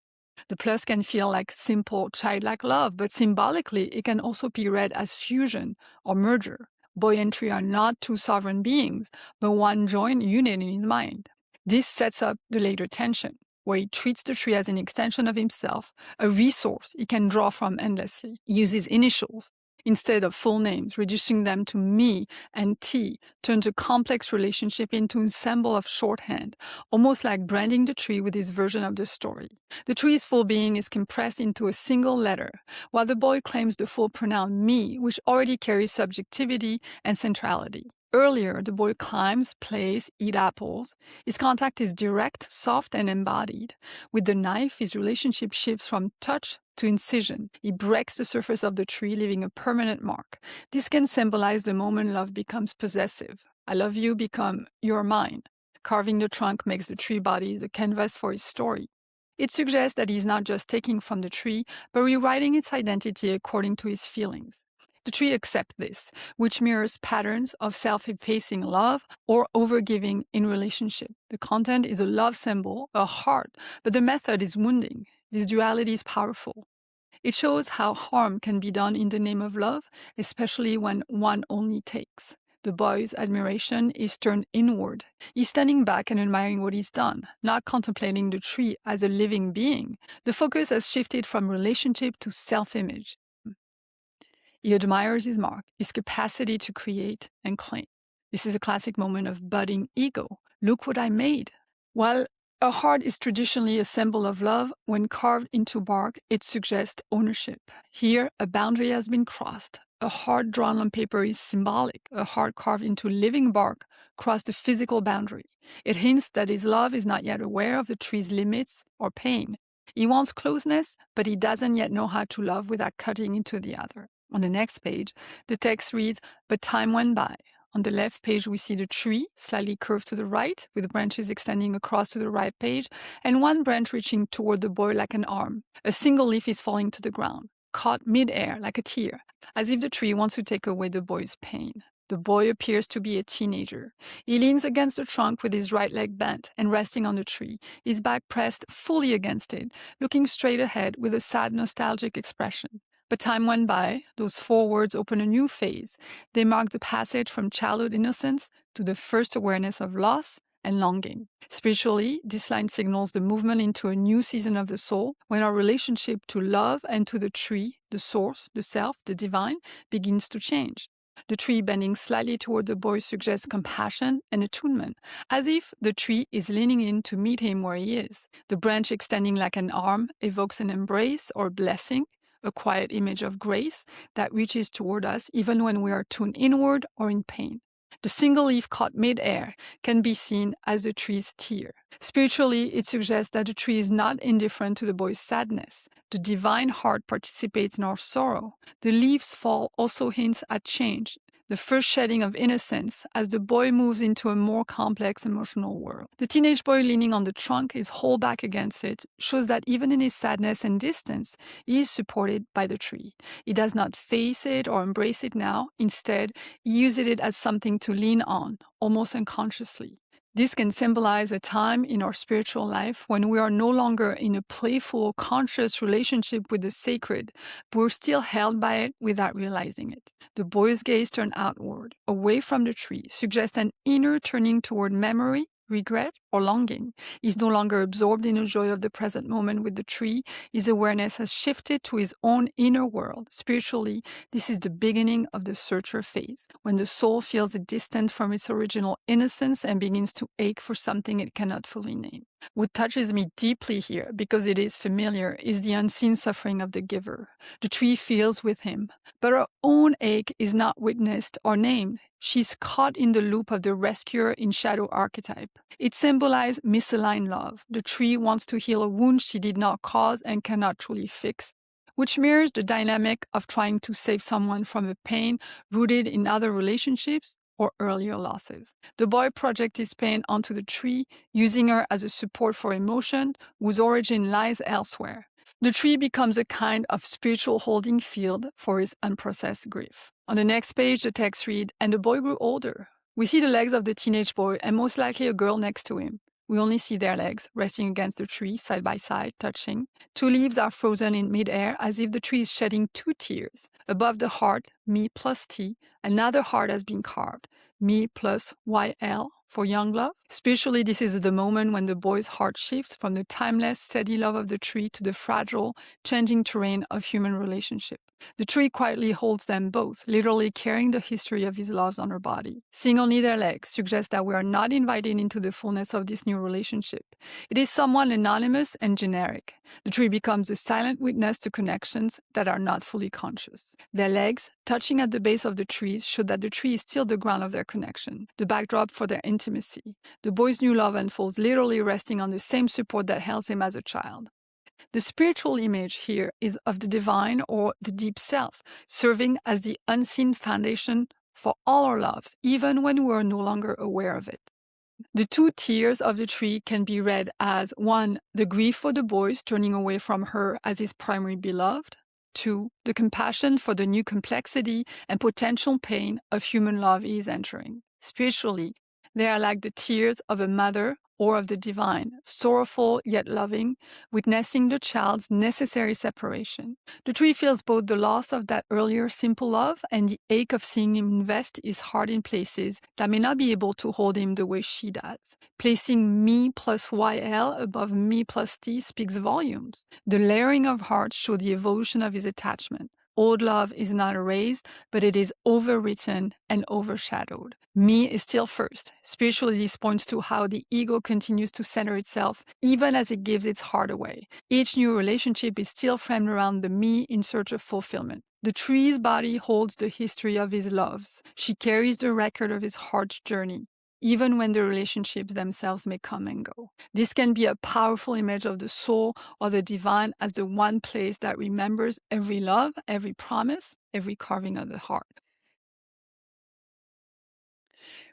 The plus can feel like simple, childlike love, but symbolically it can also be read as fusion or merger. Boy and tree are not 2 sovereign beings, but one joined unit in his mind. This sets up the later tension, where he treats the tree as an extension of himself, a resource he can draw from endlessly. He uses initials instead of full names, reducing them to me and T, turns a complex relationship into a symbol of shorthand, almost like branding the tree with his version of the story. The tree's full being is compressed into a single letter, while the boy claims the full pronoun me, which already carries subjectivity and centrality. Earlier, the boy climbs, plays, eats apples. His contact is direct, soft, and embodied. With the knife, his relationship shifts from touch to incision. He breaks the surface of the tree, leaving a permanent mark. This can symbolize the moment love becomes possessive. I love you become you're mine. Carving the trunk makes the tree body the canvas for his story. It suggests that he's not just taking from the tree, but rewriting its identity according to his feelings. The tree accepts this, which mirrors patterns of self-effacing love or overgiving in relationship. The content is a love symbol, a heart, but the method is wounding. This duality is powerful. It shows how harm can be done in the name of love, especially when one only takes. The boy's admiration is turned inward. He's standing back and admiring what he's done, not contemplating the tree as a living being. The focus has shifted from relationship to self-image. He admires his mark, his capacity to create and claim. This is a classic moment of budding ego. Look what I made. While a heart is traditionally a symbol of love, when carved into bark, it suggests ownership. Here, a boundary has been crossed. a heart drawn on paper is symbolic. A heart carved into living bark crossed the physical boundary. It hints that his love is not yet aware of the tree's limits or pain. He wants closeness, but he doesn't yet know how to love without cutting into the other. On the next page, the text reads, "But time went by." On the left page, we see the tree slightly curved to the right, with branches extending across to the right page, and one branch reaching toward the boy like an arm. A single leaf is falling to the ground, caught mid-air like a tear, as if the tree wants to take away the boy's pain. The boy appears to be a teenager. He leans against the trunk with his right leg bent and resting on the tree, his back pressed fully against it, looking straight ahead with a sad, nostalgic expression. But time went by. Those 4 words open a new phase. They mark the passage from childhood innocence to the first awareness of loss and longing. Spiritually, this line signals the movement into a new season of the soul, when our relationship to love and to the tree, the source, the self, the divine, begins to change. The tree bending slightly toward the boy suggests compassion and attunement, as if the tree is leaning in to meet him where he is. The branch extending like an arm evokes an embrace or blessing, a quiet image of grace that reaches toward us even when we are tuned inward or in pain. The single leaf caught mid-air can be seen as the tree's tear. Spiritually, it suggests that the tree is not indifferent to the boy's sadness. The divine heart participates in our sorrow. The leaves fall also hints at change, the first shedding of innocence as the boy moves into a more complex emotional world. The teenage boy leaning on the trunk, his whole back against it, shows that even in his sadness and distance, he is supported by the tree. He does not face it or embrace it now. Instead, he uses it as something to lean on, almost unconsciously. This can symbolize a time in our spiritual life when we are no longer in a playful, conscious relationship with the sacred, but we're still held by it without realizing it. The boy's gaze turned outward, away from the tree, suggests an inner turning toward memory, regret, or longing. He's no longer absorbed in the joy of the present moment with the tree. His awareness has shifted to his own inner world. Spiritually, this is the beginning of the searcher phase, when the soul feels distant from its original innocence and begins to ache for something it cannot fully name. What touches me deeply here, because it is familiar, is the unseen suffering of the giver. The tree feels with him, but her own ache is not witnessed or named. She's caught in the loop of the rescuer in shadow archetype. It symbolizes misaligned love. The tree wants to heal a wound she did not cause and cannot truly fix, which mirrors the dynamic of trying to save someone from a pain rooted in other relationships or earlier losses. The boy projects his pain onto the tree, using her as a support for emotion whose origin lies elsewhere. The tree becomes a kind of spiritual holding field for his unprocessed grief. On the next page, the text reads, "And the boy grew older." We see the legs of the teenage boy and most likely a girl next to him. We only see their legs resting against the tree, side by side, touching. 2 leaves are frozen in midair as if the tree is shedding 2 tears. Above the heart, me plus T, another heart has been carved, me plus YL for young love. Spiritually, this is the moment when the boy's heart shifts from the timeless, steady love of the tree to the fragile, changing terrain of human relationship. The tree quietly holds them both, literally carrying the history of his loves on her body. Seeing only their legs suggests that we are not invited into the fullness of this new relationship. It is somewhat anonymous and generic. The tree becomes a silent witness to connections that are not fully conscious. Their legs, touching at the base of the trees, show that the tree is still the ground of their connection, the backdrop for their intimacy. The boy's new love unfolds literally resting on the same support that held him as a child. The spiritual image here is of the divine or the deep self, serving as the unseen foundation for all our loves, even when we are no longer aware of it. The 2 tears of the tree can be read as 1. The grief for the boys turning away from her as his primary beloved. 2. The compassion for the new complexity and potential pain of human love he is entering. Spiritually, they are like the tears of a mother or of the divine, sorrowful yet loving, witnessing the child's necessary separation. The tree feels both the loss of that earlier simple love and the ache of seeing him invest his heart in places that may not be able to hold him the way she does. Placing me plus YL above me plus T speaks volumes. The layering of hearts shows the evolution of his attachment, Old love is not erased, but it is overwritten and overshadowed. Me is still first. Spiritually, this points to how the ego continues to center itself even as it gives its heart away. Each new relationship is still framed around the me in search of fulfillment. The tree's body holds the history of his loves. She carries the record of his heart's journey, even when the relationships themselves may come and go. This can be a powerful image of the soul or the divine as the one place that remembers every love, every promise, every carving of the heart.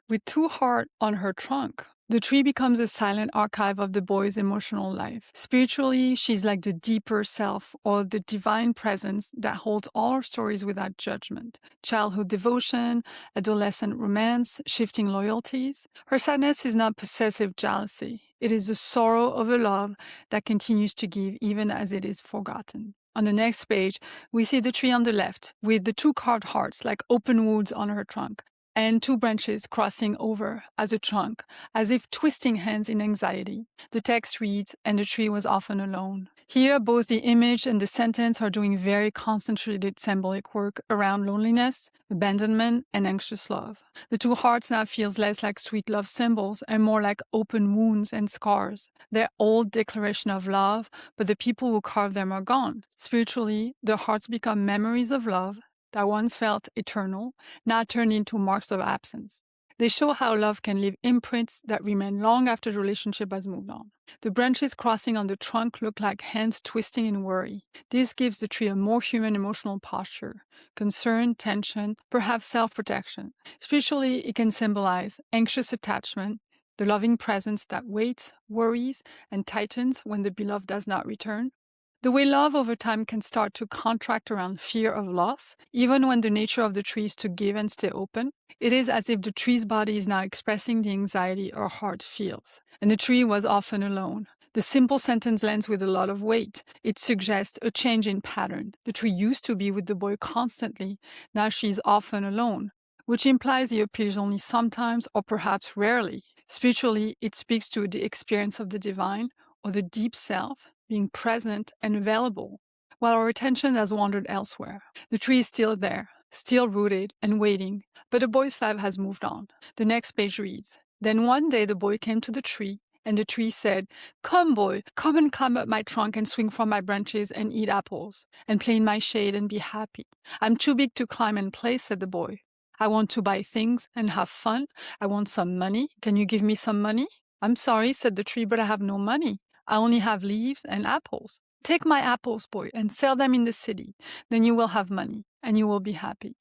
With two hearts on her trunk, the tree becomes a silent archive of the boy's emotional life. Spiritually, she's like the deeper self or the divine presence that holds all our stories without judgment. Childhood devotion, adolescent romance, shifting loyalties. Her sadness is not possessive jealousy. It is the sorrow of a love that continues to give even as it is forgotten. On the next page, we see the tree on the left with the two carved hearts like open wounds on her trunk, and two branches crossing over as a trunk, as if twisting hands in anxiety. The text reads, "And the tree was often alone." Here, both the image and the sentence are doing very concentrated symbolic work around loneliness, abandonment, and anxious love. The two hearts now feels less like sweet love symbols and more like open wounds and scars. They're old declaration of love, but the people who carve them are gone. Spiritually, the hearts become memories of love that once felt eternal, now turned into marks of absence. They show how love can leave imprints that remain long after the relationship has moved on. The branches crossing on the trunk look like hands twisting in worry. This gives the tree a more human emotional posture, concern, tension, perhaps self-protection. Spiritually, it can symbolize anxious attachment, the loving presence that waits, worries, and tightens when the beloved does not return. The way love over time can start to contract around fear of loss, even when the nature of the tree is to give and stay open. It is as if the tree's body is now expressing the anxiety our heart feels. And the tree was often alone. The simple sentence lands with a lot of weight. It suggests a change in pattern. The tree used to be with the boy constantly. Now she's often alone, which implies he appears only sometimes or perhaps rarely. Spiritually, it speaks to the experience of the divine or the deep self being present and available, while our attention has wandered elsewhere. The tree is still there, still rooted and waiting, but the boy's life has moved on. The next page reads, "Then one day the boy came to the tree, and the tree said, 'Come, boy, come and climb up my trunk and swing from my branches and eat apples, and play in my shade and be happy. I'm too big to climb and play,' said the boy. 'I want to buy things and have fun. I want some money. Can you give me some money?' 'I'm sorry,' said the tree, 'but I have no money. I only have leaves and apples.' 'Take my apples, boy, and sell them in the city. Then you will have money, and you will be happy.'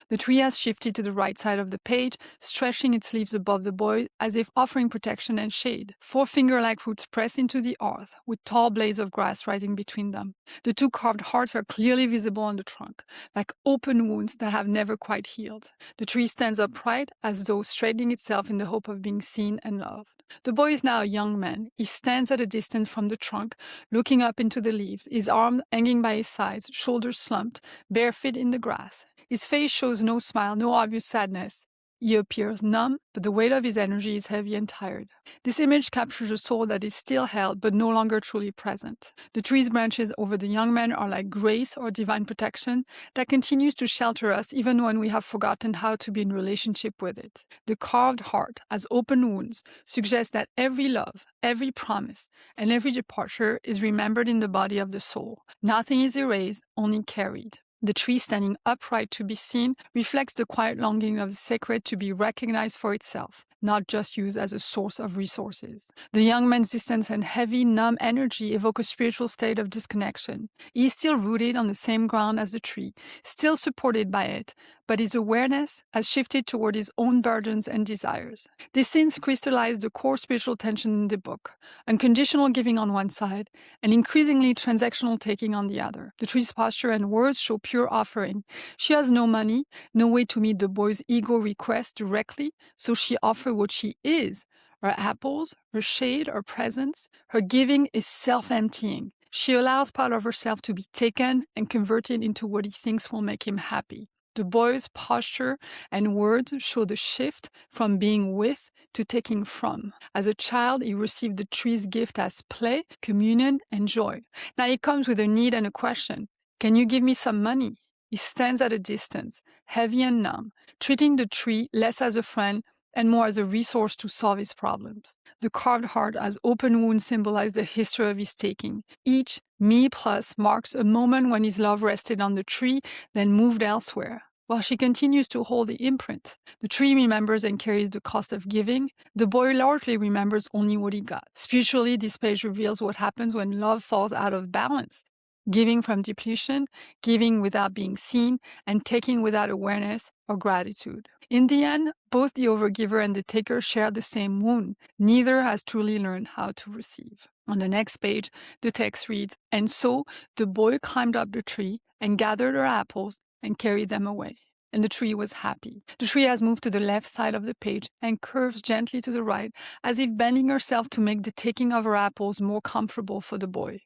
The tree has shifted to the right side of the page, stretching its leaves above the boy as if offering protection and shade. Four-finger-like roots press into the earth, with tall blades of grass rising between them. The two carved hearts are clearly visible on the trunk, like open wounds that have never quite healed. The tree stands upright, as though straightening itself in the hope of being seen and loved. The boy is now a young man. He stands at a distance from the trunk, looking up into the leaves, his arms hanging by his sides, shoulders slumped, bare feet in the grass. His face shows no smile, no obvious sadness. He appears numb, but the weight of his energy is heavy and tired. This image captures a soul that is still held, but no longer truly present. The tree's branches over the young man are like grace or divine protection that continues to shelter us even when we have forgotten how to be in relationship with it. The carved heart, as open wounds, suggests that every love, every promise, and every departure is remembered in the body of the soul. Nothing is erased, only carried. The tree standing upright to be seen reflects the quiet longing of the sacred to be recognized for itself, not just used as a source of resources. The young man's distance and heavy, numb energy evoke a spiritual state of disconnection. He is still rooted on the same ground as the tree, still supported by it, but his awareness has shifted toward his own burdens and desires. These scenes crystallize the core spiritual tension in the book, unconditional giving on one side, and increasingly transactional taking on the other. The tree's posture and words show pure offering. She has no money, no way to meet the boy's ego request directly, so she offers what she is. Her apples, her shade, her presence, her giving is self-emptying. She allows part of herself to be taken and converted into what he thinks will make him happy. The boy's posture and words show the shift from being with to taking from. As a child, he received the tree's gift as play, communion, and joy. Now he comes with a need and a question. Can you give me some money? He stands at a distance, heavy and numb, treating the tree less as a friend and more as a resource to solve his problems. The carved heart as open wounds symbolize the history of his taking. Each me plus marks a moment when his love rested on the tree, then moved elsewhere. While she continues to hold the imprint, the tree remembers and carries the cost of giving. The boy largely remembers only what he got. Spiritually, this page reveals what happens when love falls out of balance. Giving from depletion, giving without being seen, and taking without awareness or gratitude. In the end, both the overgiver and the taker share the same wound. Neither has truly learned how to receive. On the next page, the text reads, "And so the boy climbed up the tree and gathered her apples and carried them away. And the tree was happy." The tree has moved to the left side of the page and curves gently to the right, as if bending herself to make the taking of her apples more comfortable for the boy.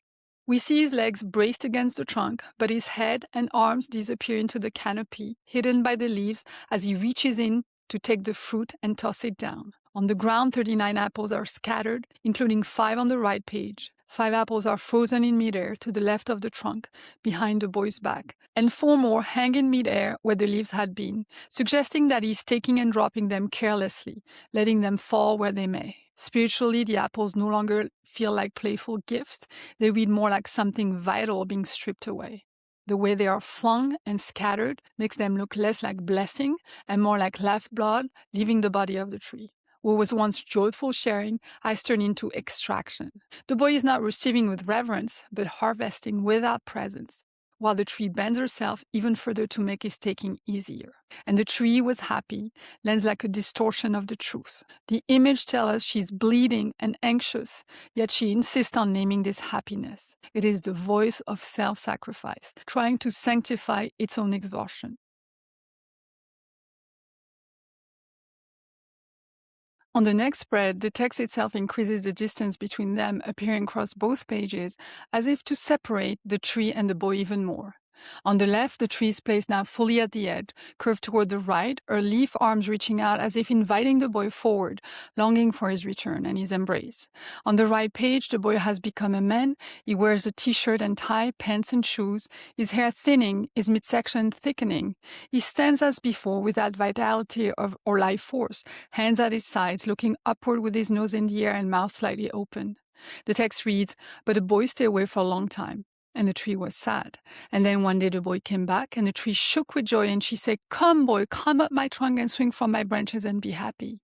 We see his legs braced against the trunk, but his head and arms disappear into the canopy, hidden by the leaves as he reaches in to take the fruit and toss it down. On the ground, 39 apples are scattered, including 5 on the right page. 5 apples are frozen in midair to the left of the trunk, behind the boy's back, and 4 more hang in midair where the leaves had been, suggesting that he's taking and dropping them carelessly, letting them fall where they may. Spiritually, the apples no longer feel like playful gifts. They read more like something vital being stripped away. The way they are flung and scattered makes them look less like blessing and more like lifeblood leaving the body of the tree. What was once joyful sharing has turned into extraction. The boy is not receiving with reverence, but harvesting without presence, while the tree bends herself even further to make his taking easier. And the tree was happy, lends like a distortion of the truth. The image tells us she's bleeding and anxious, yet she insists on naming this happiness. It is the voice of self-sacrifice, trying to sanctify its own exhaustion. On the next spread, the text itself increases the distance between them, appearing across both pages, as if to separate the tree and the boy even more. On the left, the tree is placed now fully at the edge, curved toward the right, her leaf arms reaching out as if inviting the boy forward, longing for his return and his embrace. On the right page, the boy has become a man. He wears a t-shirt and tie, pants and shoes, his hair thinning, his midsection thickening. He stands as before with that vitality or life force, hands at his sides, looking upward with his nose in the air and mouth slightly open. The text reads, "But the boy stayed away for a long time. And the tree was sad. And then one day the boy came back, and the tree shook with joy, and she said, 'Come, boy, climb up my trunk and swing from my branches and be happy.'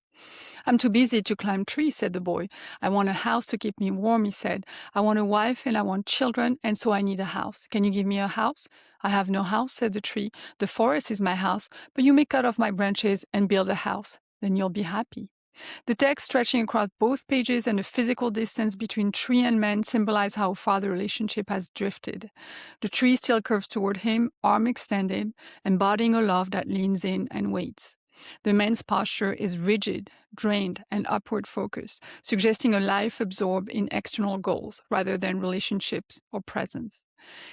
'I'm too busy to climb trees,' said the boy. 'I want a house to keep me warm,' he said. 'I want a wife and I want children, and so I need a house. Can you give me a house?' 'I have no house,' said the tree. 'The forest is my house, but you may cut off my branches and build a house. Then you'll be happy.' The text stretching across both pages and the physical distance between tree and man symbolize how far the relationship has drifted. The tree still curves toward him, arm extended, embodying a love that leans in and waits. The man's posture is rigid, drained, and upward focused, suggesting a life absorbed in external goals rather than relationships or presence.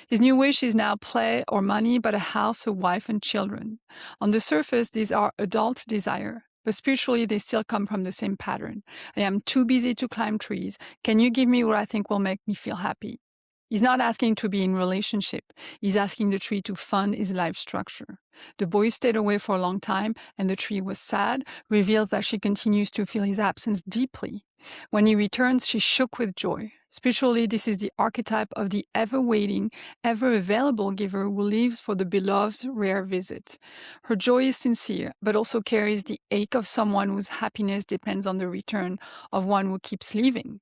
His new wish is now play or money, but a house, a wife, and children. On the surface, these are adult desire. But spiritually, they still come from the same pattern. I am too busy to climb trees. Can you give me what I think will make me feel happy? He's not asking to be in relationship. He's asking the tree to fund his life structure. The boy stayed away for a long time, and the tree was sad, reveals that she continues to feel his absence deeply. When he returns, she shook with joy. Spiritually, this is the archetype of the ever-waiting, ever-available giver who lives for the beloved's rare visit. Her joy is sincere, but also carries the ache of someone whose happiness depends on the return of one who keeps leaving.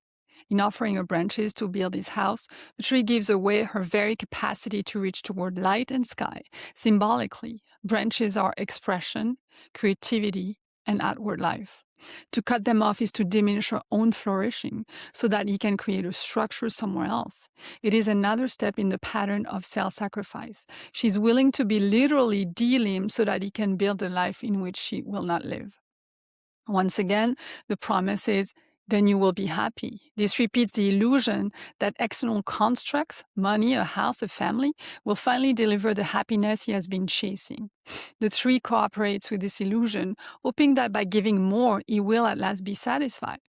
In offering her branches to build his house, the tree gives away her very capacity to reach toward light and sky. Symbolically, branches are expression, creativity, and outward life. To cut them off is to diminish her own flourishing so that he can create a structure somewhere else. It is another step in the pattern of self-sacrifice. She's willing to be literally de-limbed so that he can build a life in which she will not live. Once again, the promise is, then you will be happy. This repeats the illusion that external constructs, money, a house, a family, will finally deliver the happiness he has been chasing. The tree cooperates with this illusion, hoping that by giving more, he will at last be satisfied.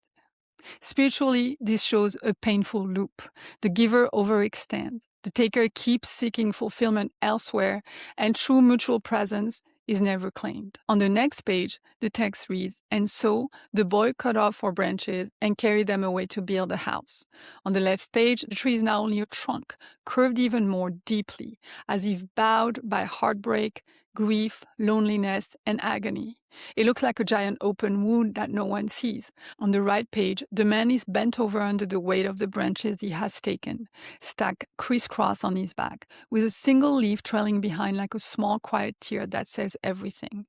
Spiritually, this shows a painful loop. The giver overextends. The taker keeps seeking fulfillment elsewhere, and true mutual presence is never claimed. On the next page, the text reads, "And so the boy cut off 4 branches and carried them away to build a house." On the left page, the tree is now only a trunk, curved even more deeply, as if bowed by heartbreak, grief, loneliness, and agony. It looks like a giant open wound that no one sees. On the right page, the man is bent over under the weight of the branches he has taken, stacked crisscross on his back, with a single leaf trailing behind like a small quiet tear that says everything.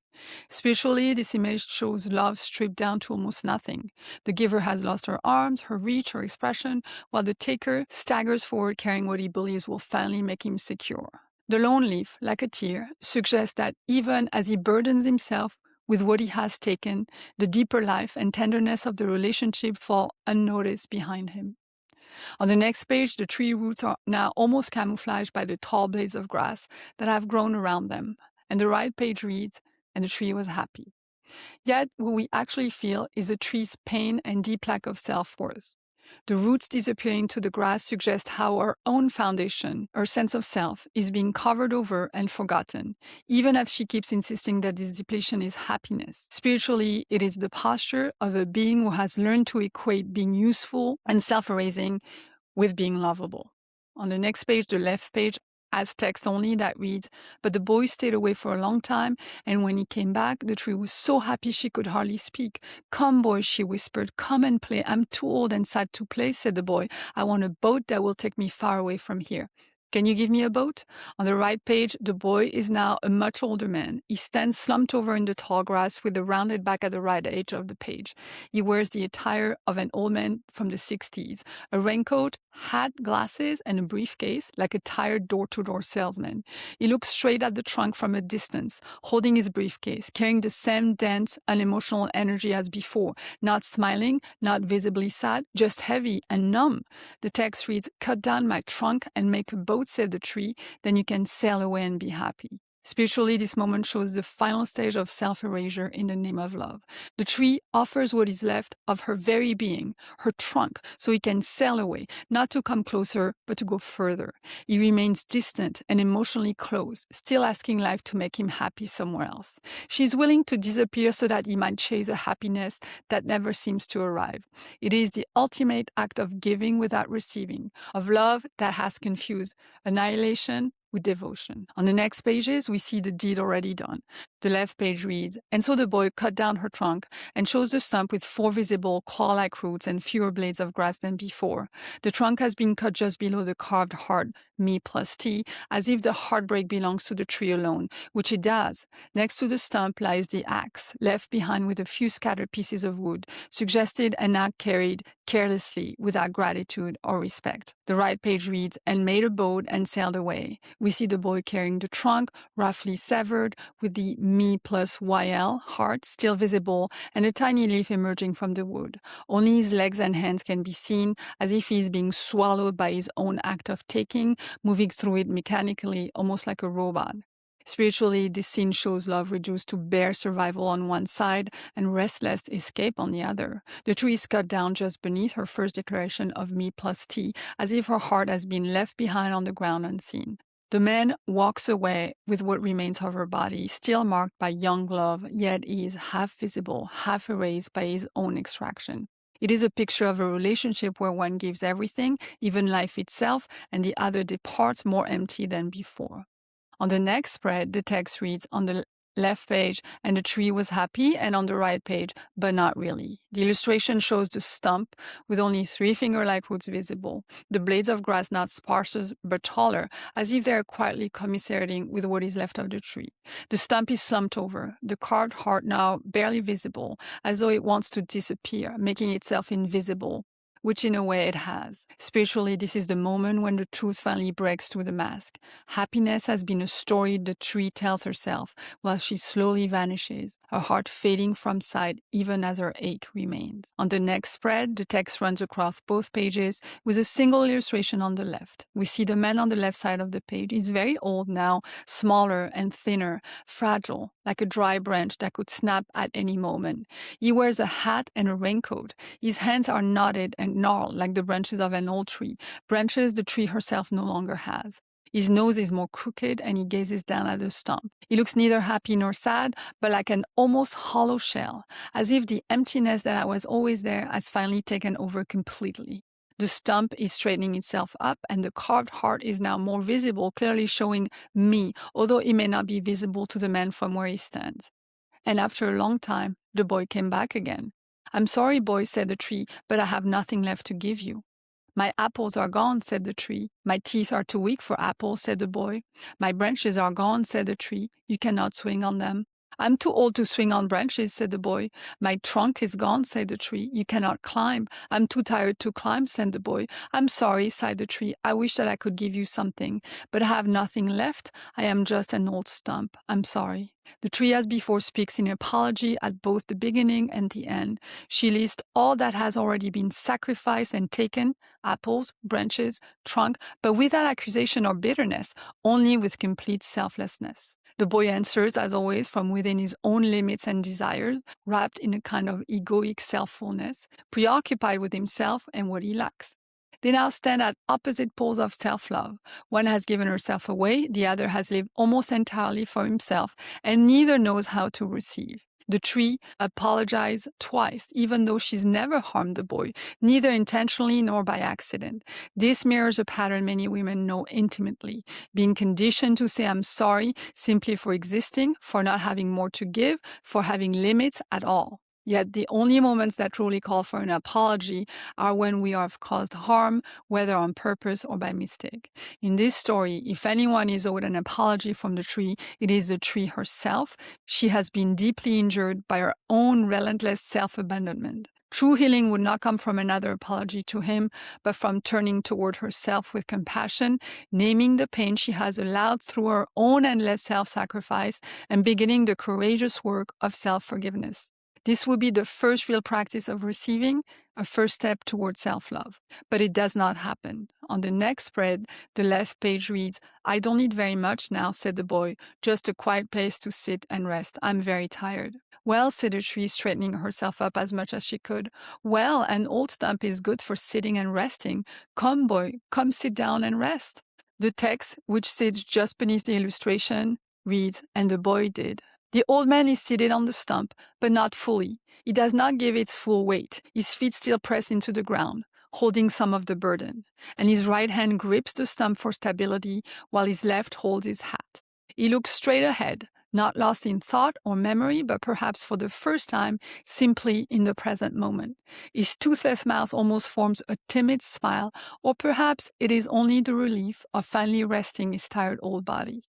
Spiritually, this image shows love stripped down to almost nothing. The giver has lost her arms, her reach, her expression, while the taker staggers forward carrying what he believes will finally make him secure. The lone leaf, like a tear, suggests that even as he burdens himself with what he has taken, the deeper life and tenderness of the relationship fall unnoticed behind him. On the next page, the tree roots are now almost camouflaged by the tall blades of grass that have grown around them. And the right page reads, "And the tree was happy." Yet, what we actually feel is the tree's pain and deep lack of self-worth. The roots disappearing into the grass suggest how our own foundation, our sense of self, is being covered over and forgotten, even as she keeps insisting that this depletion is happiness. Spiritually, it is the posture of a being who has learned to equate being useful and self-erasing with being lovable. On the next page, the left page, has text only that reads, "But the boy stayed away for a long time, and when he came back, the tree was so happy she could hardly speak. 'Come, boy,' she whispered, 'come and play. I'm too old and sad to play,' said the boy. 'I want a boat that will take me far away from here. Can you give me a boat?' On the right page, the boy is now a much older man. He stands slumped over in the tall grass with a rounded back at the right edge of the page. He wears the attire of an old man from the 60s, a raincoat, hat, glasses, and a briefcase, like a tired door-to-door salesman. He looks straight at the trunk from a distance, holding his briefcase, carrying the same dense, unemotional energy as before, not smiling, not visibly sad, just heavy and numb. The text reads, "Cut down my trunk and make a boat," said the tree, "then you can sail away and be happy." Spiritually, this moment shows the final stage of self-erasure in the name of love. The tree offers what is left of her very being, her trunk, so he can sail away, not to come closer, but to go further. He remains distant and emotionally closed, still asking life to make him happy somewhere else. She's willing to disappear so that he might chase a happiness that never seems to arrive. It is the ultimate act of giving without receiving, of love that has confused annihilation with devotion. On the next pages, we see the deed already done. The left page reads, "And so the boy cut down her trunk and chose the stump with 4 visible claw-like roots and fewer blades of grass than before. The trunk has been cut just below the carved heart, me plus T, as if the heartbreak belongs to the tree alone, which it does. Next to the stump lies the axe, left behind with a few scattered pieces of wood, suggested an act carried carelessly, without gratitude or respect." The right page reads, "And made a boat and sailed away." We see the boy carrying the trunk, roughly severed, with the me plus YL heart still visible, and a tiny leaf emerging from the wood. Only his legs and hands can be seen, as if he is being swallowed by his own act of taking, moving through it mechanically, almost like a robot. Spiritually, this scene shows love reduced to bare survival on one side and restless escape on the other. The tree is cut down just beneath her first declaration of me plus T, as if her heart has been left behind on the ground unseen. The man walks away with what remains of her body, still marked by young love, yet is half visible, half erased by his own extraction. It is a picture of a relationship where one gives everything, even life itself, and the other departs more empty than before. On the next spread, the text reads on the left page, "And the tree was happy," and on the right page, "But not really." The illustration shows the stump with only 3 finger-like roots visible, the blades of grass not sparser but taller, as if they are quietly commiserating with what is left of the tree. The stump is slumped over, the carved heart now barely visible, as though it wants to disappear, making itself invisible, which in a way it has. Spiritually, this is the moment when the truth finally breaks through the mask. Happiness has been a story the tree tells herself while she slowly vanishes, her heart fading from sight even as her ache remains. On the next spread, the text runs across both pages with a single illustration on the left. We see the man on the left side of the page. He's very old now, smaller and thinner, fragile, like a dry branch that could snap at any moment. He wears a hat and a raincoat. His hands are knotted and gnarled like the branches of an old tree, branches the tree herself no longer has. His nose is more crooked and he gazes down at the stump. He looks neither happy nor sad, but like an almost hollow shell, as if the emptiness that was always there has finally taken over completely. The stump is straightening itself up and the carved heart is now more visible, clearly showing me, although it may not be visible to the man from where he stands. And after a long time, the boy came back again. "I'm sorry, boy," said the tree, "but I have nothing left to give you." "My apples are gone," said the tree. "My teeth are too weak for apples," said the boy. "My branches are gone," said the tree. "You cannot swing on them." "I'm too old to swing on branches," said the boy. "My trunk is gone," said the tree. "You cannot climb." "I'm too tired to climb," said the boy. "I'm sorry," sighed the tree. "I wish that I could give you something, but I have nothing left. I am just an old stump. I'm sorry." The tree as before speaks in apology at both the beginning and the end. She lists all that has already been sacrificed and taken, apples, branches, trunk, but without accusation or bitterness, only with complete selflessness. The boy answers, as always, from within his own limits and desires, wrapped in a kind of egoic selffulness, preoccupied with himself and what he lacks. They now stand at opposite poles of self-love. One has given herself away, the other has lived almost entirely for himself, and neither knows how to receive. The tree apologized twice, even though she's never harmed the boy, neither intentionally nor by accident. This mirrors a pattern many women know intimately, being conditioned to say "I'm sorry" simply for existing, for not having more to give, for having limits at all. Yet the only moments that truly call for an apology are when we have caused harm, whether on purpose or by mistake. In this story, if anyone is owed an apology from the tree, it is the tree herself. She has been deeply injured by her own relentless self-abandonment. True healing would not come from another apology to him, but from turning toward herself with compassion, naming the pain she has allowed through her own endless self-sacrifice, and beginning the courageous work of self-forgiveness. This would be the first real practice of receiving, a first step toward self-love. But it does not happen. On the next spread, the left page reads, "I don't need very much now," said the boy, "just a quiet place to sit and rest. I'm very tired." "Well," said the tree, straightening herself up as much as she could. "Well, an old stump is good for sitting and resting. Come, boy, come sit down and rest." The text, which sits just beneath the illustration, reads, "And the boy did." The old man is seated on the stump, but not fully. He does not give its full weight. His feet still press into the ground, holding some of the burden, and his right hand grips the stump for stability while his left holds his hat. He looks straight ahead, not lost in thought or memory, but perhaps for the first time simply in the present moment. His toothless mouth almost forms a timid smile, or perhaps it is only the relief of finally resting his tired old body.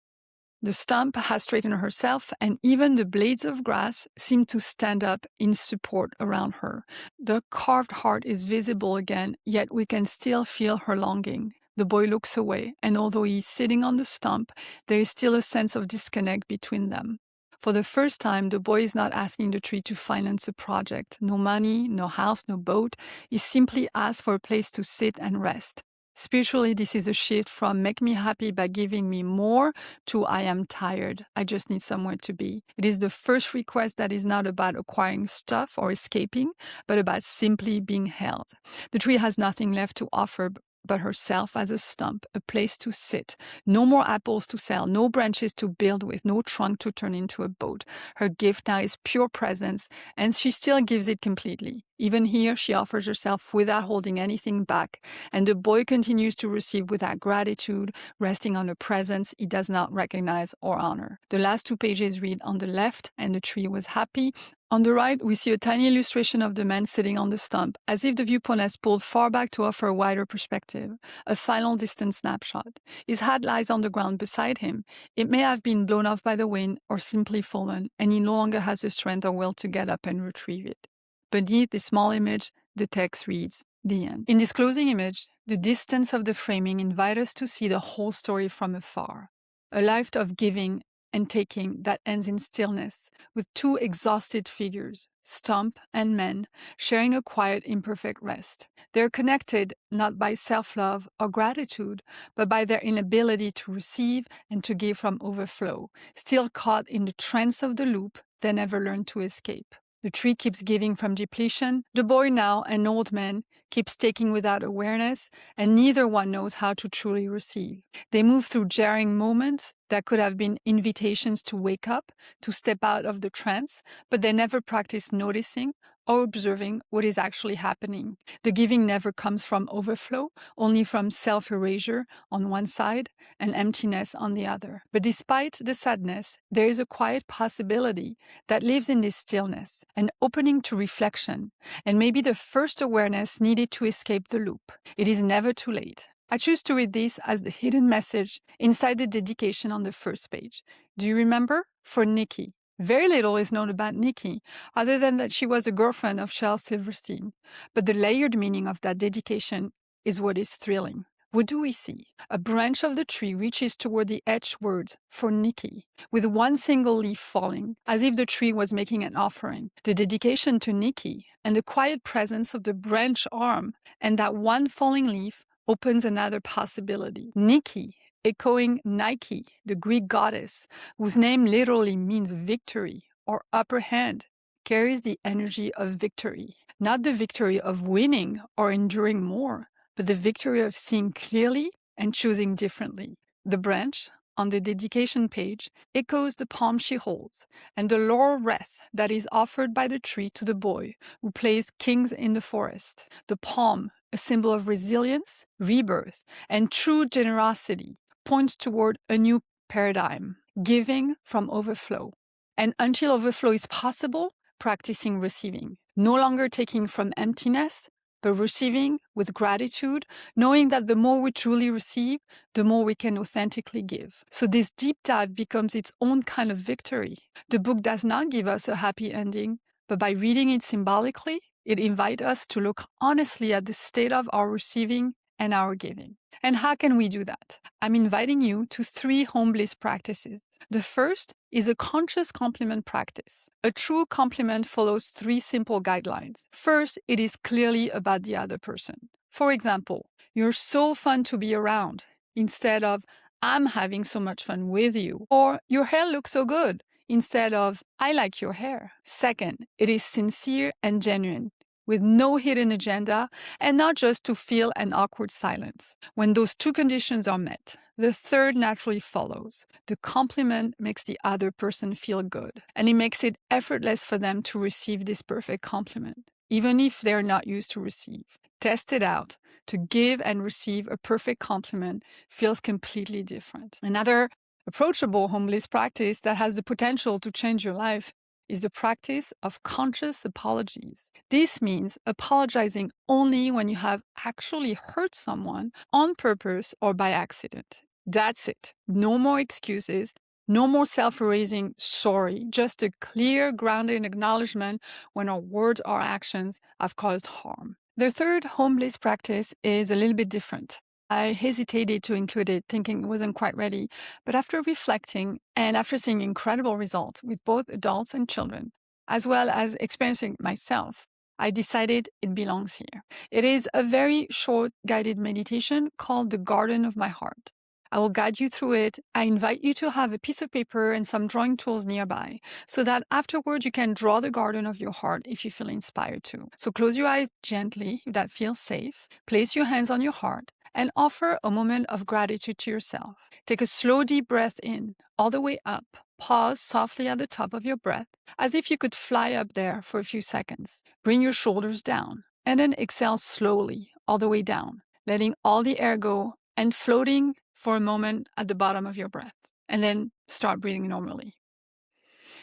The stump has straightened herself, and even the blades of grass seem to stand up in support around her. The carved heart is visible again, yet we can still feel her longing. The boy looks away, and although he is sitting on the stump, there is still a sense of disconnect between them. For the first time, the boy is not asking the tree to finance a project. No money, no house, no boat. He simply asks for a place to sit and rest. Spiritually, this is a shift from "make me happy by giving me more" to "I am tired. I just need somewhere to be." It is the first request that is not about acquiring stuff or escaping, but about simply being held. The tree has nothing left to offer but herself as a stump, a place to sit. No more apples to sell, no branches to build with, no trunk to turn into a boat. Her gift now is pure presence, and she still gives it completely. Even here, she offers herself without holding anything back, and the boy continues to receive without gratitude, resting on a presence he does not recognize or honor. The last two pages read, "On the left, and the tree was happy." On the right, we see a tiny illustration of the man sitting on the stump, as if the viewpoint has pulled far back to offer a wider perspective, a final distant snapshot. His hat lies on the ground beside him. It may have been blown off by the wind or simply fallen, and he no longer has the strength or will to get up and retrieve it. Beneath this small image, the text reads, The end. In this closing image, the distance of the framing invites us to see the whole story from afar. A life of giving and taking that ends in stillness, with two exhausted figures, Stump and Men, sharing a quiet, imperfect rest. They're connected not by self-love or gratitude, but by their inability to receive and to give from overflow, still caught in the trance of the loop they never learned to escape. The tree keeps giving from depletion. The boy, now an old man, keeps taking without awareness, and neither one knows how to truly receive. They move through jarring moments that could have been invitations to wake up, to step out of the trance, but they never practice noticing or observing what is actually happening. The giving never comes from overflow, only from self-erasure on one side and emptiness on the other. But despite the sadness, there is a quiet possibility that lives in this stillness, an opening to reflection, and maybe the first awareness needed to escape the loop. It is never too late. I choose to read this as the hidden message inside the dedication on the first page. Do you remember? For Nikki. Very little is known about Nikki, other than that she was a girlfriend of Shel Silverstein. But the layered meaning of that dedication is what is thrilling. What do we see? A branch of the tree reaches toward the etched words, for Nikki, with one single leaf falling, as if the tree was making an offering. The dedication to Nikki and the quiet presence of the branch arm and that one falling leaf opens another possibility. Nikki, echoing Nike, the Greek goddess, whose name literally means victory or upper hand, carries the energy of victory. Not the victory of winning or enduring more, but the victory of seeing clearly and choosing differently. The branch, on the dedication page, echoes the palm she holds and the laurel wreath that is offered by the tree to the boy who plays kings in the forest. The palm, a symbol of resilience, rebirth, and true generosity, points toward a new paradigm, giving from overflow. And until overflow is possible, practicing receiving, no longer taking from emptiness, but receiving with gratitude, knowing that the more we truly receive, the more we can authentically give. So this deep dive becomes its own kind of victory. The book does not give us a happy ending, but by reading it symbolically, it invites us to look honestly at the state of our receiving and our giving. And how can we do that? I'm inviting you to 3 Homebliss practices. The first is a conscious compliment practice. A true compliment follows 3 simple guidelines. First, it is clearly about the other person. For example, you're so fun to be around, instead of I'm having so much fun with you, or your hair looks so good, instead of I like your hair. Second, it is sincere and genuine, with no hidden agenda, and not just to fill an awkward silence. When those 2 conditions are met, the third naturally follows. The compliment makes the other person feel good, and it makes it effortless for them to receive this perfect compliment, even if they're not used to receive. Test it out. To give and receive a perfect compliment feels completely different. Another approachable Homebliss practice that has the potential to change your life is the practice of conscious apologies. This means apologizing only when you have actually hurt someone on purpose or by accident. That's it. No more excuses, no more self-erasing sorry, just a clear, grounded acknowledgement when our words or actions have caused harm. The third Homebliss practice is a little bit different. I hesitated to include it, thinking it wasn't quite ready, but after reflecting and after seeing incredible results with both adults and children, as well as experiencing it myself, I decided it belongs here. It is a very short guided meditation called the Garden of My Heart. I will guide you through it. I invite you to have a piece of paper and some drawing tools nearby so that afterwards you can draw the garden of your heart if you feel inspired to. So close your eyes gently if that feels safe. Place your hands on your heart and offer a moment of gratitude to yourself. Take a slow, deep breath in, all the way up. Pause softly at the top of your breath, as if you could fly up there for a few seconds. Bring your shoulders down, and then exhale slowly, all the way down, letting all the air go and floating for a moment at the bottom of your breath. And then start breathing normally.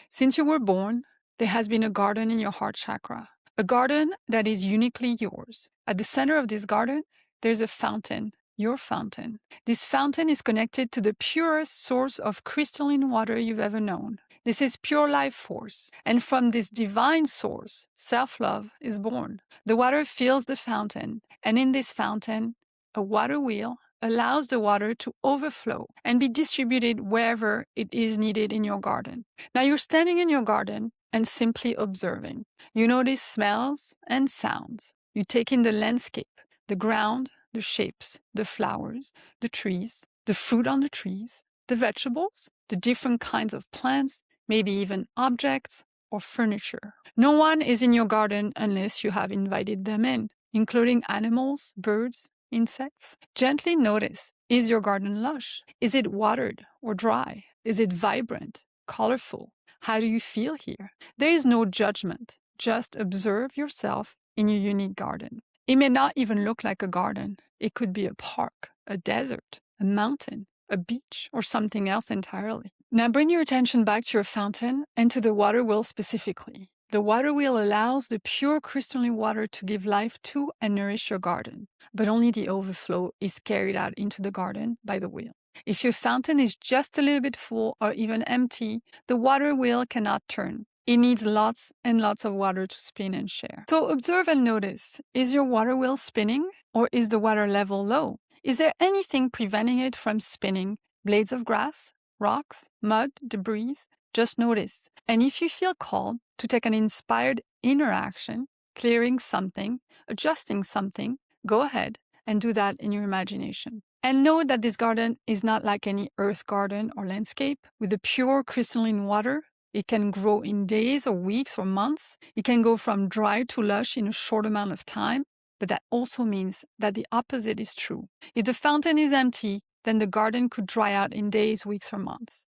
Since you were born, there has been a garden in your heart chakra, a garden that is uniquely yours. At the center of this garden, there's a fountain, your fountain. This fountain is connected to the purest source of crystalline water you've ever known. This is pure life force. And from this divine source, self-love is born. The water fills the fountain, and in this fountain, a water wheel allows the water to overflow and be distributed wherever it is needed in your garden. Now you're standing in your garden and simply observing. You notice smells and sounds. You take in the landscape, the ground, the shapes, the flowers, the trees, the fruit on the trees, the vegetables, the different kinds of plants, maybe even objects or furniture. No one is in your garden unless you have invited them in, including animals, birds, insects. Gently notice, is your garden lush? Is it watered or dry? Is it vibrant, colorful? How do you feel here? There is no judgment. Just observe yourself in your unique garden. It may not even look like a garden. It could be a park, a desert, a mountain, a beach, or something else entirely. Now bring your attention back to your fountain and to the water wheel specifically. The water wheel allows the pure crystalline water to give life to and nourish your garden, but only the overflow is carried out into the garden by the wheel. If your fountain is just a little bit full or even empty, the water wheel cannot turn. It needs lots and lots of water to spin and share. So observe and notice, is your water wheel spinning or is the water level low? Is there anything preventing it from spinning? Blades of grass, rocks, mud, debris? Just notice. And if you feel called to take an inspired inner action, clearing something, adjusting something, go ahead and do that in your imagination. And know that this garden is not like any earth garden or landscape. With the pure crystalline water, it can grow in days or weeks or months. It can go from dry to lush in a short amount of time. But that also means that the opposite is true. If the fountain is empty, then the garden could dry out in days, weeks, or months.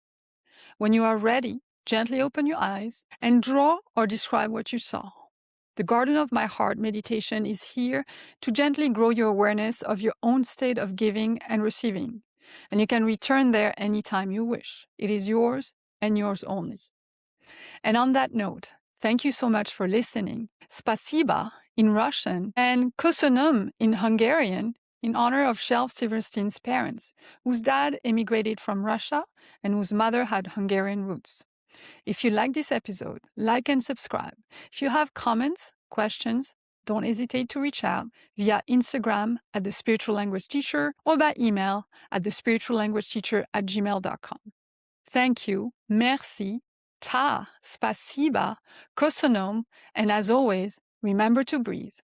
When you are ready, gently open your eyes and draw or describe what you saw. The Garden of My Heart meditation is here to gently grow your awareness of your own state of giving and receiving. And you can return there anytime you wish. It is yours and yours only. And on that note, thank you so much for listening. Spasiba in Russian and Köszönöm in Hungarian in honor of Shel Silverstein's parents, whose dad emigrated from Russia and whose mother had Hungarian roots. If you like this episode, like and subscribe. If you have comments, questions, don't hesitate to reach out via Instagram at The Spiritual Language Teacher or by email at thespirituallanguageteacher@gmail.com. Thank you, merci, ta, spasiba, köszönöm, and as always, remember to breathe.